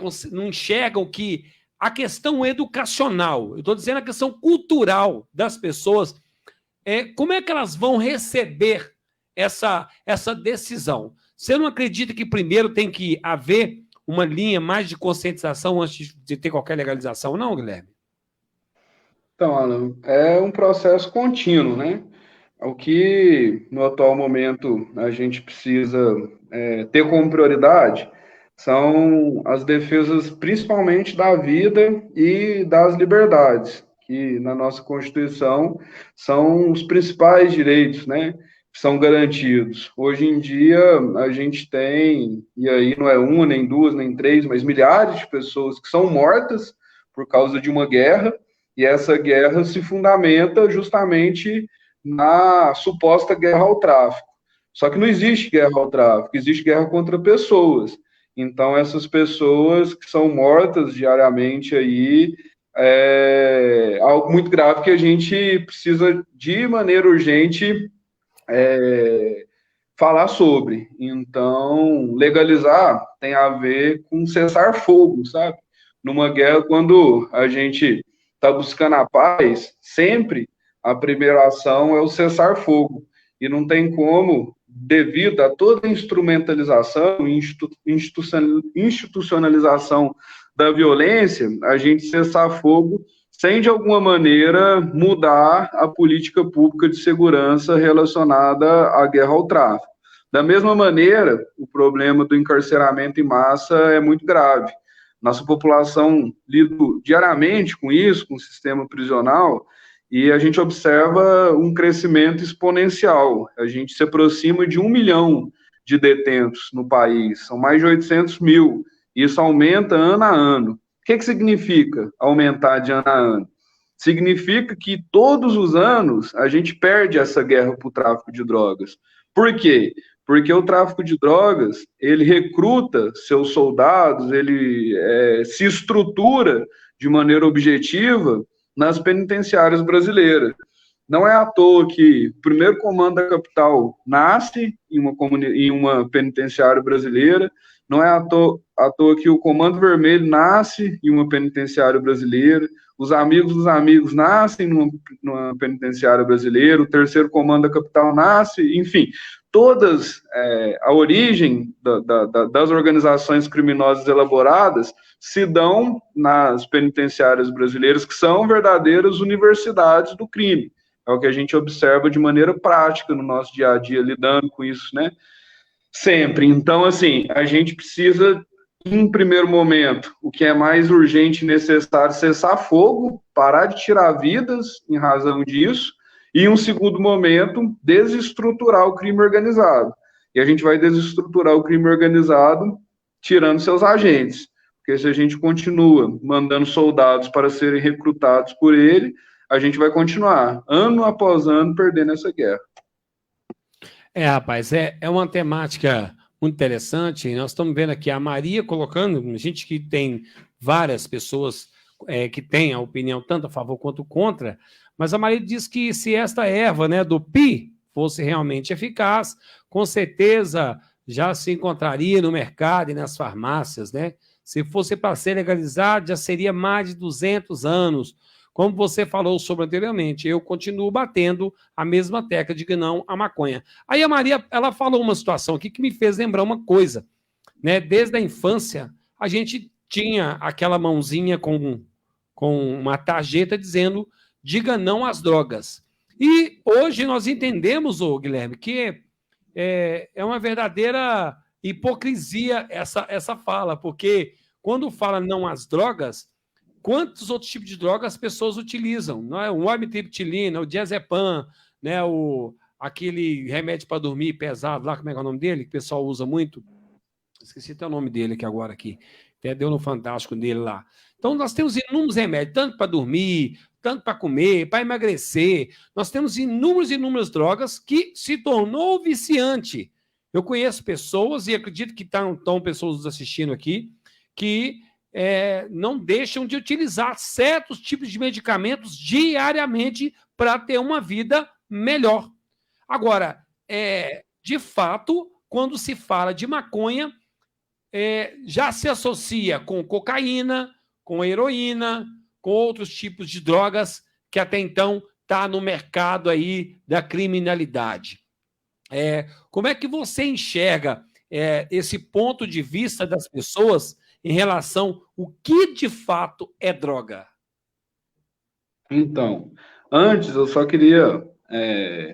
enxergam que a questão educacional, eu estou dizendo a questão cultural das pessoas, como é que elas vão receber essa decisão? Você não acredita que primeiro tem que haver uma linha mais de conscientização antes de ter qualquer legalização, não, Guilherme? Então, Alan, é um processo contínuo, né? O que, no atual momento, a gente precisa ter como prioridade são as defesas, principalmente da vida e das liberdades, que na nossa Constituição são os principais direitos, né, que são garantidos. Hoje em dia, a gente tem, e aí não é uma, nem duas, nem três, mas milhares de pessoas que são mortas por causa de uma guerra, e essa guerra se fundamenta justamente na suposta guerra ao tráfico. Só que não existe guerra ao tráfico, existe guerra contra pessoas. Então, essas pessoas que são mortas diariamente aí, algo muito grave que a gente precisa, de maneira urgente, falar sobre. Então, legalizar tem a ver com cessar fogo, sabe? Numa guerra, quando a gente está buscando a paz, sempre a primeira ação é o cessar fogo. E não tem como devido a toda a instrumentalização e institucionalização da violência, a gente cessar fogo sem, de alguma maneira, mudar a política pública de segurança relacionada à guerra ao tráfico. Da mesma maneira, o problema do encarceramento em massa é muito grave. Nossa população lida diariamente com isso, com o sistema prisional, e a gente observa um crescimento exponencial. A gente se aproxima de 1 milhão de detentos no país, são mais de 800 mil. Isso aumenta ano a ano. O que significa aumentar de ano a ano? Significa que todos os anos a gente perde essa guerra para o tráfico de drogas. Por quê? Porque o tráfico de drogas, ele recruta seus soldados, ele se estrutura de maneira objetiva nas penitenciárias brasileiras. Não é à toa que o primeiro comando da capital nasce em uma penitenciária brasileira, não é à toa que o Comando Vermelho nasce em uma penitenciária brasileira, os Amigos dos Amigos nascem numa penitenciária brasileira, o terceiro comando da capital nasce, enfim, todas a origem das organizações criminosas elaboradas se dão nas penitenciárias brasileiras, que são verdadeiras universidades do crime. É o que a gente observa de maneira prática no nosso dia a dia, lidando com isso, né? Sempre. Então, assim, a gente precisa, em primeiro momento, o que é mais urgente e necessário, cessar fogo, parar de tirar vidas em razão disso, e, em um segundo momento, desestruturar o crime organizado. E a gente vai desestruturar o crime organizado tirando seus agentes. Porque se a gente continua mandando soldados para serem recrutados por ele, a gente vai continuar, ano após ano, perdendo essa guerra. Rapaz, é uma temática muito interessante. Nós estamos vendo aqui a Maria colocando, gente que tem várias pessoas que têm a opinião tanto a favor quanto contra, mas a Maria diz que se esta erva, né, do pi fosse realmente eficaz, com certeza já se encontraria no mercado e nas farmácias, né? Se fosse para ser legalizado, já seria mais de 200 anos. Como você falou sobre anteriormente, eu continuo batendo a mesma tecla de que não a maconha. Aí a Maria, ela falou uma situação aqui que me fez lembrar uma coisa, né? Desde a infância, a gente tinha aquela mãozinha com uma tarjeta dizendo diga não às drogas. E hoje nós entendemos, Guilherme, que é uma verdadeira hipocrisia essa fala, porque quando fala não às drogas, quantos outros tipos de drogas as pessoas utilizam? Não é? O amitriptilina, o diazepam, né? Aquele remédio para dormir pesado lá, como é que é o nome dele? Que o pessoal usa muito. Esqueci até o nome dele aqui agora. Até deu no Fantástico dele lá. Então, nós temos inúmeros remédios, tanto para dormir, tanto para comer, para emagrecer. Nós temos inúmeras drogas que se tornou viciante. Eu conheço pessoas, e acredito que estão pessoas nos assistindo aqui, que não deixam de utilizar certos tipos de medicamentos diariamente para ter uma vida melhor. Agora, de fato, quando se fala de maconha, já se associa com cocaína, com heroína, com outros tipos de drogas que até então está no mercado aí da criminalidade. Como é que você enxerga esse ponto de vista das pessoas em relação ao que de fato é droga? Então, antes eu só queria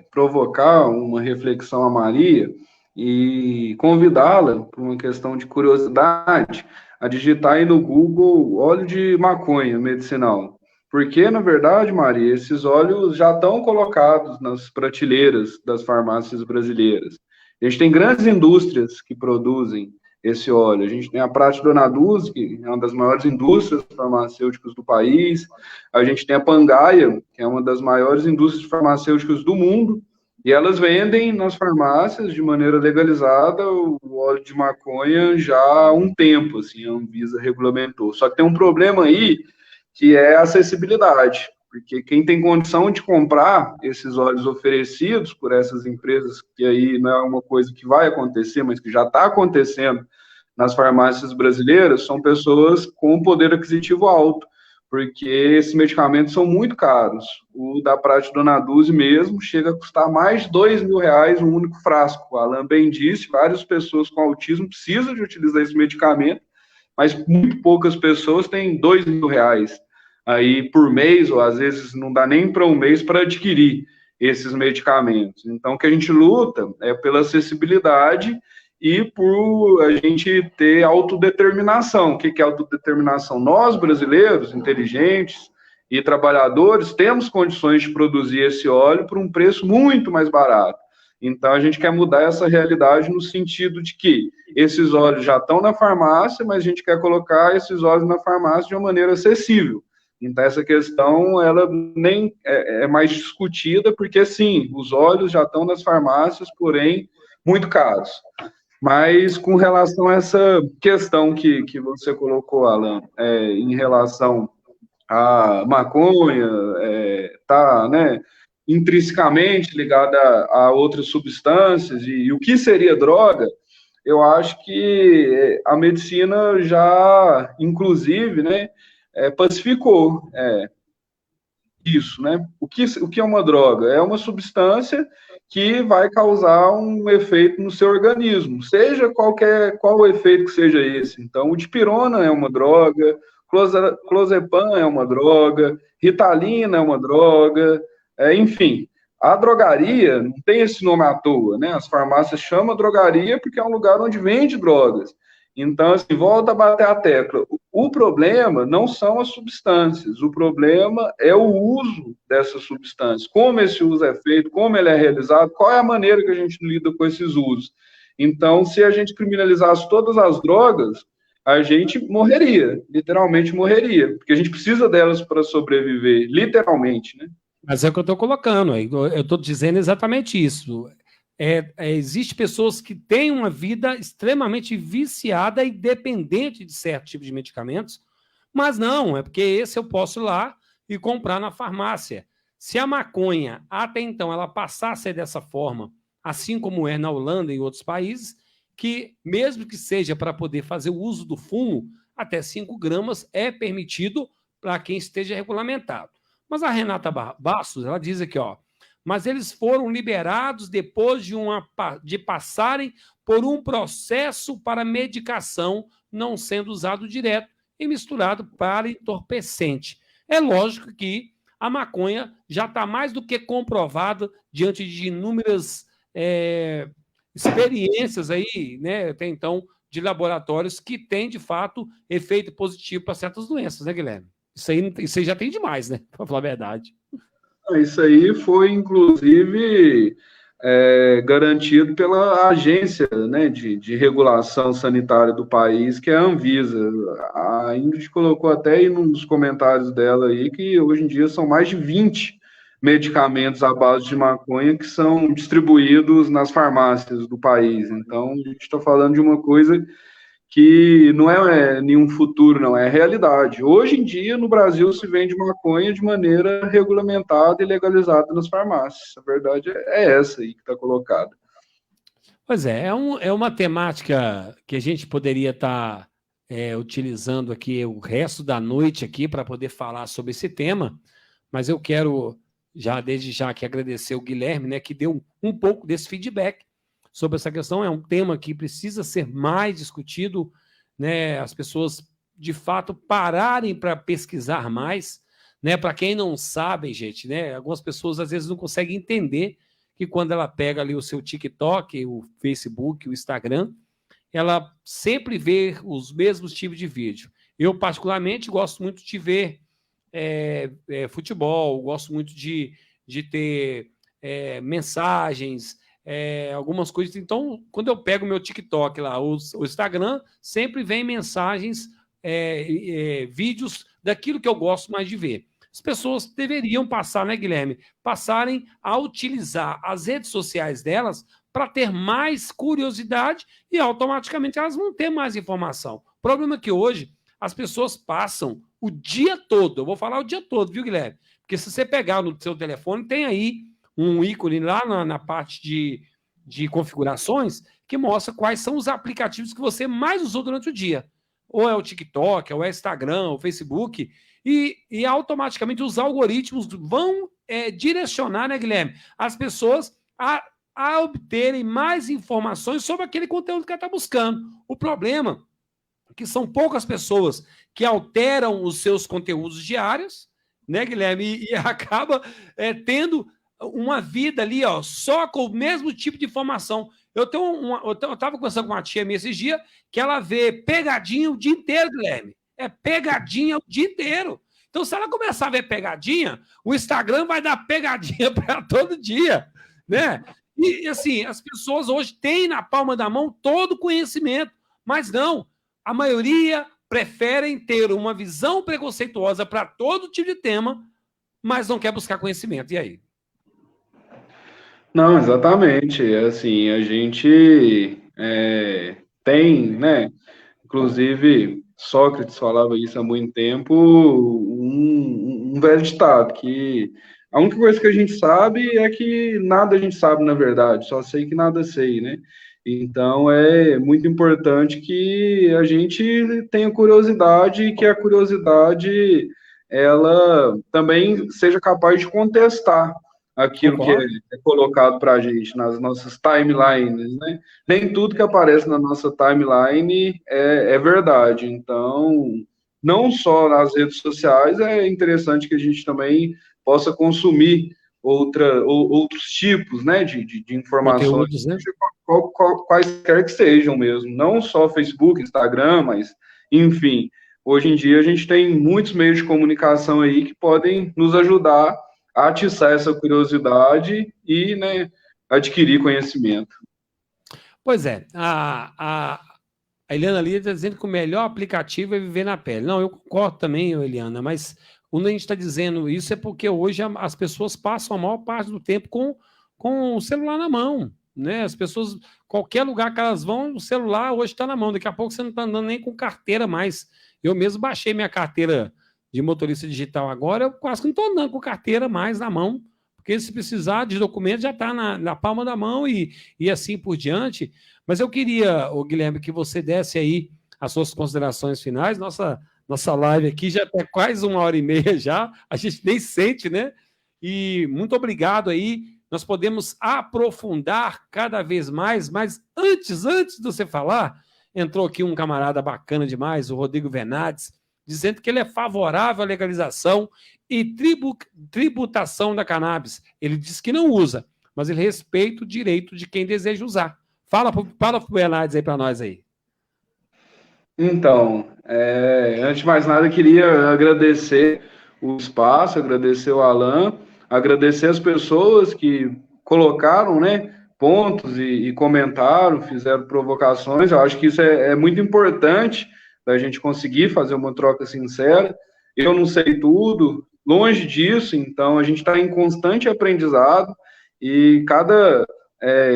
provocar uma reflexão a Maria e convidá-la, por uma questão de curiosidade, a digitar aí no Google óleo de maconha medicinal. Porque, na verdade, Maria, esses óleos já estão colocados nas prateleiras das farmácias brasileiras. A gente tem grandes indústrias que produzem esse óleo. A gente tem a Prate Dona Dulce, que é uma das maiores indústrias farmacêuticas do país. A gente tem a Pangaia, que é uma das maiores indústrias farmacêuticas do mundo. E elas vendem nas farmácias, de maneira legalizada, o óleo de maconha já há um tempo, assim, a Anvisa regulamentou. Só que tem um problema aí, que é a acessibilidade, porque quem tem condição de comprar esses óleos oferecidos por essas empresas, que aí não é uma coisa que vai acontecer, mas que já está acontecendo nas farmácias brasileiras, são pessoas com poder aquisitivo alto. porque esses medicamentos são muito caros. O da Prate Dona Dulce mesmo chega a custar mais de R$ 2.000 um único frasco. O Alan bem disse, várias pessoas com autismo precisam de utilizar esse medicamento, mas muito poucas pessoas têm R$ 2.000 aí por mês, ou às vezes não dá nem para um mês para adquirir esses medicamentos. Então, o que a gente luta é pela acessibilidade e por a gente ter autodeterminação. O que é autodeterminação? Nós, brasileiros, inteligentes e trabalhadores, temos condições de produzir esse óleo por um preço muito mais barato. Então, a gente quer mudar essa realidade no sentido de que esses óleos já estão na farmácia, mas a gente quer colocar esses óleos na farmácia de uma maneira acessível. Então, essa questão, ela nem é mais discutida, porque, sim, os óleos já estão nas farmácias, porém, muito caros. Mas, com relação a essa questão que você colocou, Alan, em relação à maconha, tá, né, intrinsecamente ligada a outras substâncias, e o que seria droga, eu acho que a medicina já, inclusive, né, pacificou isso, né? O que é uma droga? É uma substância que vai causar um efeito no seu organismo, seja qual o efeito que seja esse. Então, o dipirona é uma droga, clozapam é uma droga, Ritalina é uma droga, enfim. A drogaria não tem esse nome à toa, né? As farmácias chamam drogaria porque é um lugar onde vende drogas. Então, assim, volta a bater a tecla. O problema não são as substâncias, o problema é o uso dessas substâncias. Como esse uso é feito, como ele é realizado, qual é a maneira que a gente lida com esses usos. Então, se a gente criminalizasse todas as drogas, a gente morreria, literalmente morreria, porque a gente precisa delas para sobreviver, literalmente, né? Mas é o que eu estou colocando, eu estou dizendo exatamente isso. Existe pessoas que têm uma vida extremamente viciada e dependente de certo tipo de medicamentos, mas não, é porque esse eu posso ir lá e comprar na farmácia. Se a maconha, até então, ela passar a ser dessa forma, assim como é na Holanda e em outros países, que mesmo que seja para poder fazer o uso do fumo, até 5 gramas é permitido para quem esteja regulamentado. Mas a Renata Bastos, ela diz aqui, ó, mas eles foram liberados depois de passarem por um processo para medicação não sendo usado direto e misturado para entorpecente. É lógico que a maconha já está mais do que comprovada diante de inúmeras experiências aí, né, até então, de laboratórios que têm, de fato, efeito positivo para certas doenças, né, Guilherme? Isso aí já tem demais, né, para falar a verdade. Isso aí foi, inclusive, garantido pela agência, né, de regulação sanitária do país, que é a Anvisa. A Ingrid colocou até aí nos comentários dela aí que hoje em dia são mais de 20 medicamentos à base de maconha que são distribuídos nas farmácias do país. Então, a gente está falando de uma coisa que não é nenhum futuro, não, é realidade. Hoje em dia, no Brasil, se vende maconha de maneira regulamentada e legalizada nas farmácias. A verdade é essa aí que está colocada. Pois é uma temática que a gente poderia estar utilizando aqui o resto da noite aqui para poder falar sobre esse tema, mas eu quero, desde já, aqui agradecer o Guilherme, né, que deu um pouco desse feedback sobre essa questão. É um tema que precisa ser mais discutido, né? As pessoas, de fato, pararem para pesquisar mais, né? Para quem não sabe, gente, né? Algumas pessoas às vezes não conseguem entender que quando ela pega ali o seu TikTok, o Facebook, o Instagram, ela sempre vê os mesmos tipos de vídeo. Eu, particularmente, gosto muito de ver futebol, gosto muito de ter mensagens, algumas coisas. Então, quando eu pego o meu TikTok lá, o Instagram, sempre vem mensagens, vídeos daquilo que eu gosto mais de ver. As pessoas deveriam passar, né, Guilherme? Passarem a utilizar as redes sociais delas para ter mais curiosidade e automaticamente elas vão ter mais informação. O problema é que hoje as pessoas passam o dia todo, eu vou falar o dia todo, viu, Guilherme? Porque se você pegar no seu telefone, tem aí um ícone lá na parte de configurações que mostra quais são os aplicativos que você mais usou durante o dia. ou é o TikTok, ou é o Instagram, o Facebook, e automaticamente os algoritmos vão direcionar, né, Guilherme, as pessoas a obterem mais informações sobre aquele conteúdo que ela está buscando. O problema é que são poucas pessoas que alteram os seus conteúdos diários, né, Guilherme, e acaba tendo uma vida ali, ó, só com o mesmo tipo de informação. Eu estava conversando com uma tia minha esses dias que ela vê pegadinha o dia inteiro, Guilherme. É pegadinha o dia inteiro. Então, se ela começar a ver pegadinha, o Instagram vai dar pegadinha para todo dia, né? E, assim, as pessoas hoje têm na palma da mão todo o conhecimento, mas não. A maioria preferem ter uma visão preconceituosa para todo tipo de tema, mas não quer buscar conhecimento. E aí? Não, exatamente. Assim, a gente tem, né? Inclusive, Sócrates falava isso há muito tempo, um velho ditado, que a única coisa que a gente sabe é que nada a gente sabe, na verdade, só sei que nada sei, né? Então, é muito importante que a gente tenha curiosidade e que a curiosidade, ela também seja capaz de contestar aquilo que Concordo. é colocado para a gente nas nossas timelines, né? Nem tudo que aparece na nossa timeline é verdade. Então, não só nas redes sociais, é interessante que a gente também possa consumir outros tipos, né, de informações, Conteúdos, né? quaisquer que sejam mesmo. Não só Facebook, Instagram, mas, enfim, hoje em dia a gente tem muitos meios de comunicação aí que podem nos ajudar a atiçar essa curiosidade e, né, adquirir conhecimento. Pois é, a Eliana ali está dizendo que o melhor aplicativo é viver na pele. Não, eu concordo também, Eliana, mas quando a gente está dizendo isso é porque hoje as pessoas passam a maior parte do tempo com o celular na mão, né? As pessoas, qualquer lugar que elas vão, o celular hoje está na mão. Daqui a pouco você não está andando nem com carteira mais. Eu mesmo baixei minha carteira de motorista digital agora, eu quase que não estou andando com carteira mais na mão, porque se precisar de documento já está na palma da mão e assim por diante. Mas eu queria, Guilherme, que você desse aí as suas considerações finais. Nossa live aqui já está quase 1h30 já, a gente nem sente, né? E muito obrigado aí. Nós podemos aprofundar cada vez mais, mas antes de você falar, entrou aqui um camarada bacana demais, o Rodrigo Venades, dizendo que ele é favorável à legalização e tributação da cannabis. Ele diz que não usa, mas ele respeita o direito de quem deseja usar. Fala pro Bernardes aí para nós aí. Então, antes de mais nada, eu queria agradecer o espaço, agradecer o Alan, agradecer as pessoas que colocaram, né, pontos e comentaram, fizeram provocações. Eu acho que isso é muito importante da gente conseguir fazer uma troca sincera. Eu não sei tudo, longe disso, então a gente está em constante aprendizado e cada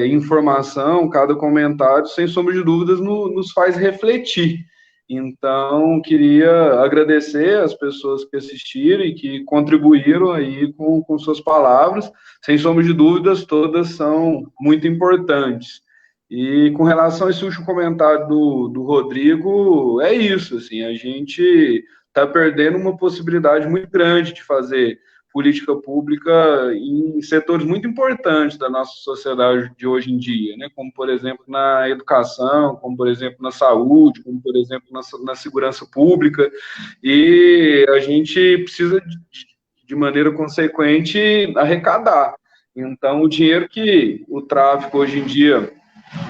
informação, cada comentário, sem sombra de dúvidas, nos faz refletir. Então, queria agradecer as pessoas que assistiram e que contribuíram aí com suas palavras. Sem sombra de dúvidas, todas são muito importantes. E com relação a esse último comentário do Rodrigo, é isso, assim, a gente está perdendo uma possibilidade muito grande de fazer política pública em setores muito importantes da nossa sociedade de hoje em dia, né? Como, por exemplo, na educação, como, por exemplo, na saúde, como, por exemplo, na segurança pública, e a gente precisa, de maneira consequente, arrecadar. Então, o dinheiro que o tráfico hoje em dia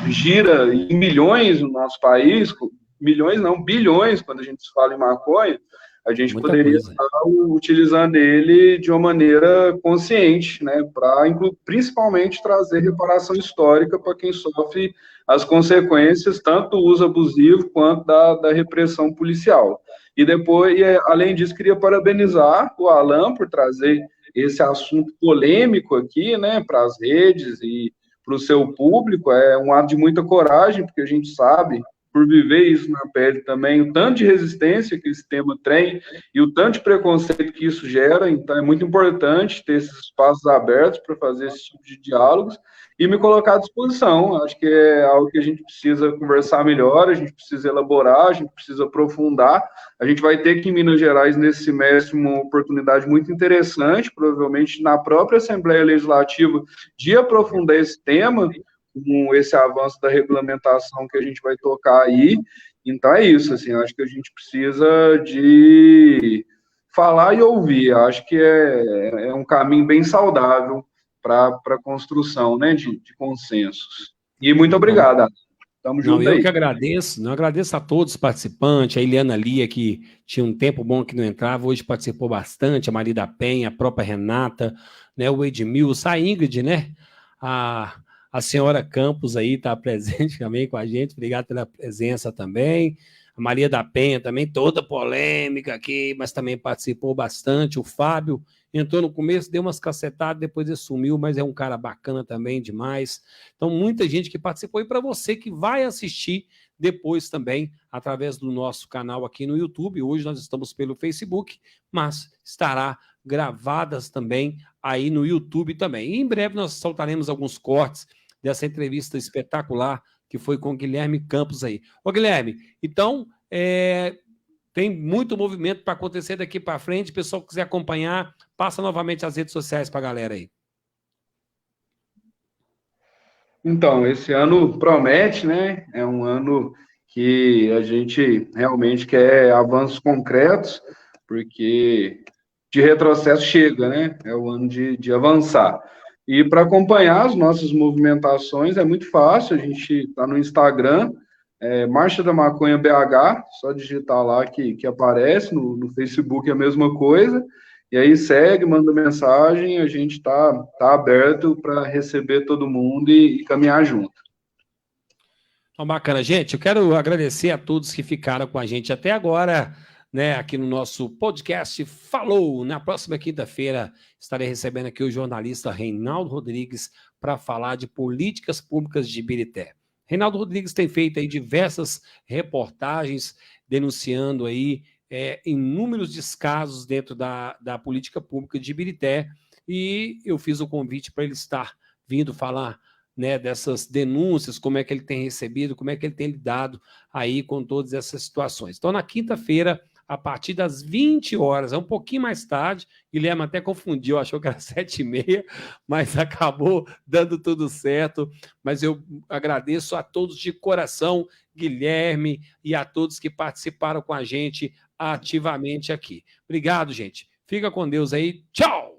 gira em milhões no nosso país, milhões não, bilhões, quando a gente fala em maconha, a gente Muita poderia coisa. estar utilizando ele de uma maneira consciente, né, para principalmente trazer reparação histórica para quem sofre as consequências tanto do uso abusivo quanto da repressão policial. E depois, além disso, queria parabenizar o Alan por trazer esse assunto polêmico aqui, né, para as redes e para o seu público. É um ato de muita coragem, porque a gente sabe por viver isso na pele também, o tanto de resistência que esse tema tem e o tanto de preconceito que isso gera. Então, é muito importante ter esses espaços abertos para fazer esse tipo de diálogos e me colocar à disposição. Acho que é algo que a gente precisa conversar melhor, a gente precisa elaborar, a gente precisa aprofundar. A gente vai ter que, em Minas Gerais, nesse semestre, uma oportunidade muito interessante, provavelmente na própria Assembleia Legislativa, de aprofundar esse tema, com esse avanço da regulamentação que a gente vai tocar aí. Então é isso, assim, acho que a gente precisa de falar e ouvir. Acho que é um caminho bem saudável para a construção, né, de consensos. E muito obrigado. Tamo junto eu aí. que agradeço, agradeço a todos os participantes, a Eliana Lia, que tinha um tempo bom que não entrava, hoje participou bastante, a Maria da Penha, a própria Renata, né, o Edmilson, a Ingrid, né, a senhora Campos aí está presente também com a gente, obrigado pela presença também, a Maria da Penha também, toda polêmica aqui, mas também participou bastante, o Fábio entrou no começo, deu umas cacetadas, depois ele sumiu, mas é um cara bacana também, demais. Então, muita gente que participou. E para você que vai assistir depois também, através do nosso canal aqui no YouTube, hoje nós estamos pelo Facebook, mas estará gravadas também aí no YouTube também. E em breve nós soltaremos alguns cortes dessa entrevista espetacular que foi com o Guilherme Campos aí. Ô, Guilherme, então, tem muito movimento para acontecer daqui para frente. O pessoal que quiser acompanhar, passa novamente as redes sociais para a galera aí. Então, esse ano promete, né? É um ano que a gente realmente quer avanços concretos, porque de retrocesso chega, né? É o ano de avançar. E para acompanhar as nossas movimentações é muito fácil, a gente está no Instagram, Marcha da Maconha BH, só digitar lá que aparece, no Facebook é a mesma coisa, e aí segue, manda mensagem, a gente está aberto para receber todo mundo e caminhar junto. Então, bacana, gente. Eu quero agradecer a todos que ficaram com a gente até agora, né, aqui no nosso podcast Falou. Na próxima quinta-feira estarei recebendo aqui o jornalista Reinaldo Rodrigues para falar de políticas públicas de Ibirité. Reinaldo Rodrigues tem feito aí diversas reportagens denunciando aí inúmeros descasos dentro da política pública de Ibirité, e eu fiz o convite para ele estar vindo falar, né, dessas denúncias, como é que ele tem recebido, como é que ele tem lidado aí com todas essas situações. Então, na quinta-feira, a partir das 20 horas, é um pouquinho mais tarde, Guilherme até confundiu, achou que era 7h30, mas acabou dando tudo certo. Mas eu agradeço a todos de coração, Guilherme, e a todos que participaram com a gente ativamente aqui. Obrigado, gente. Fica com Deus aí. Tchau!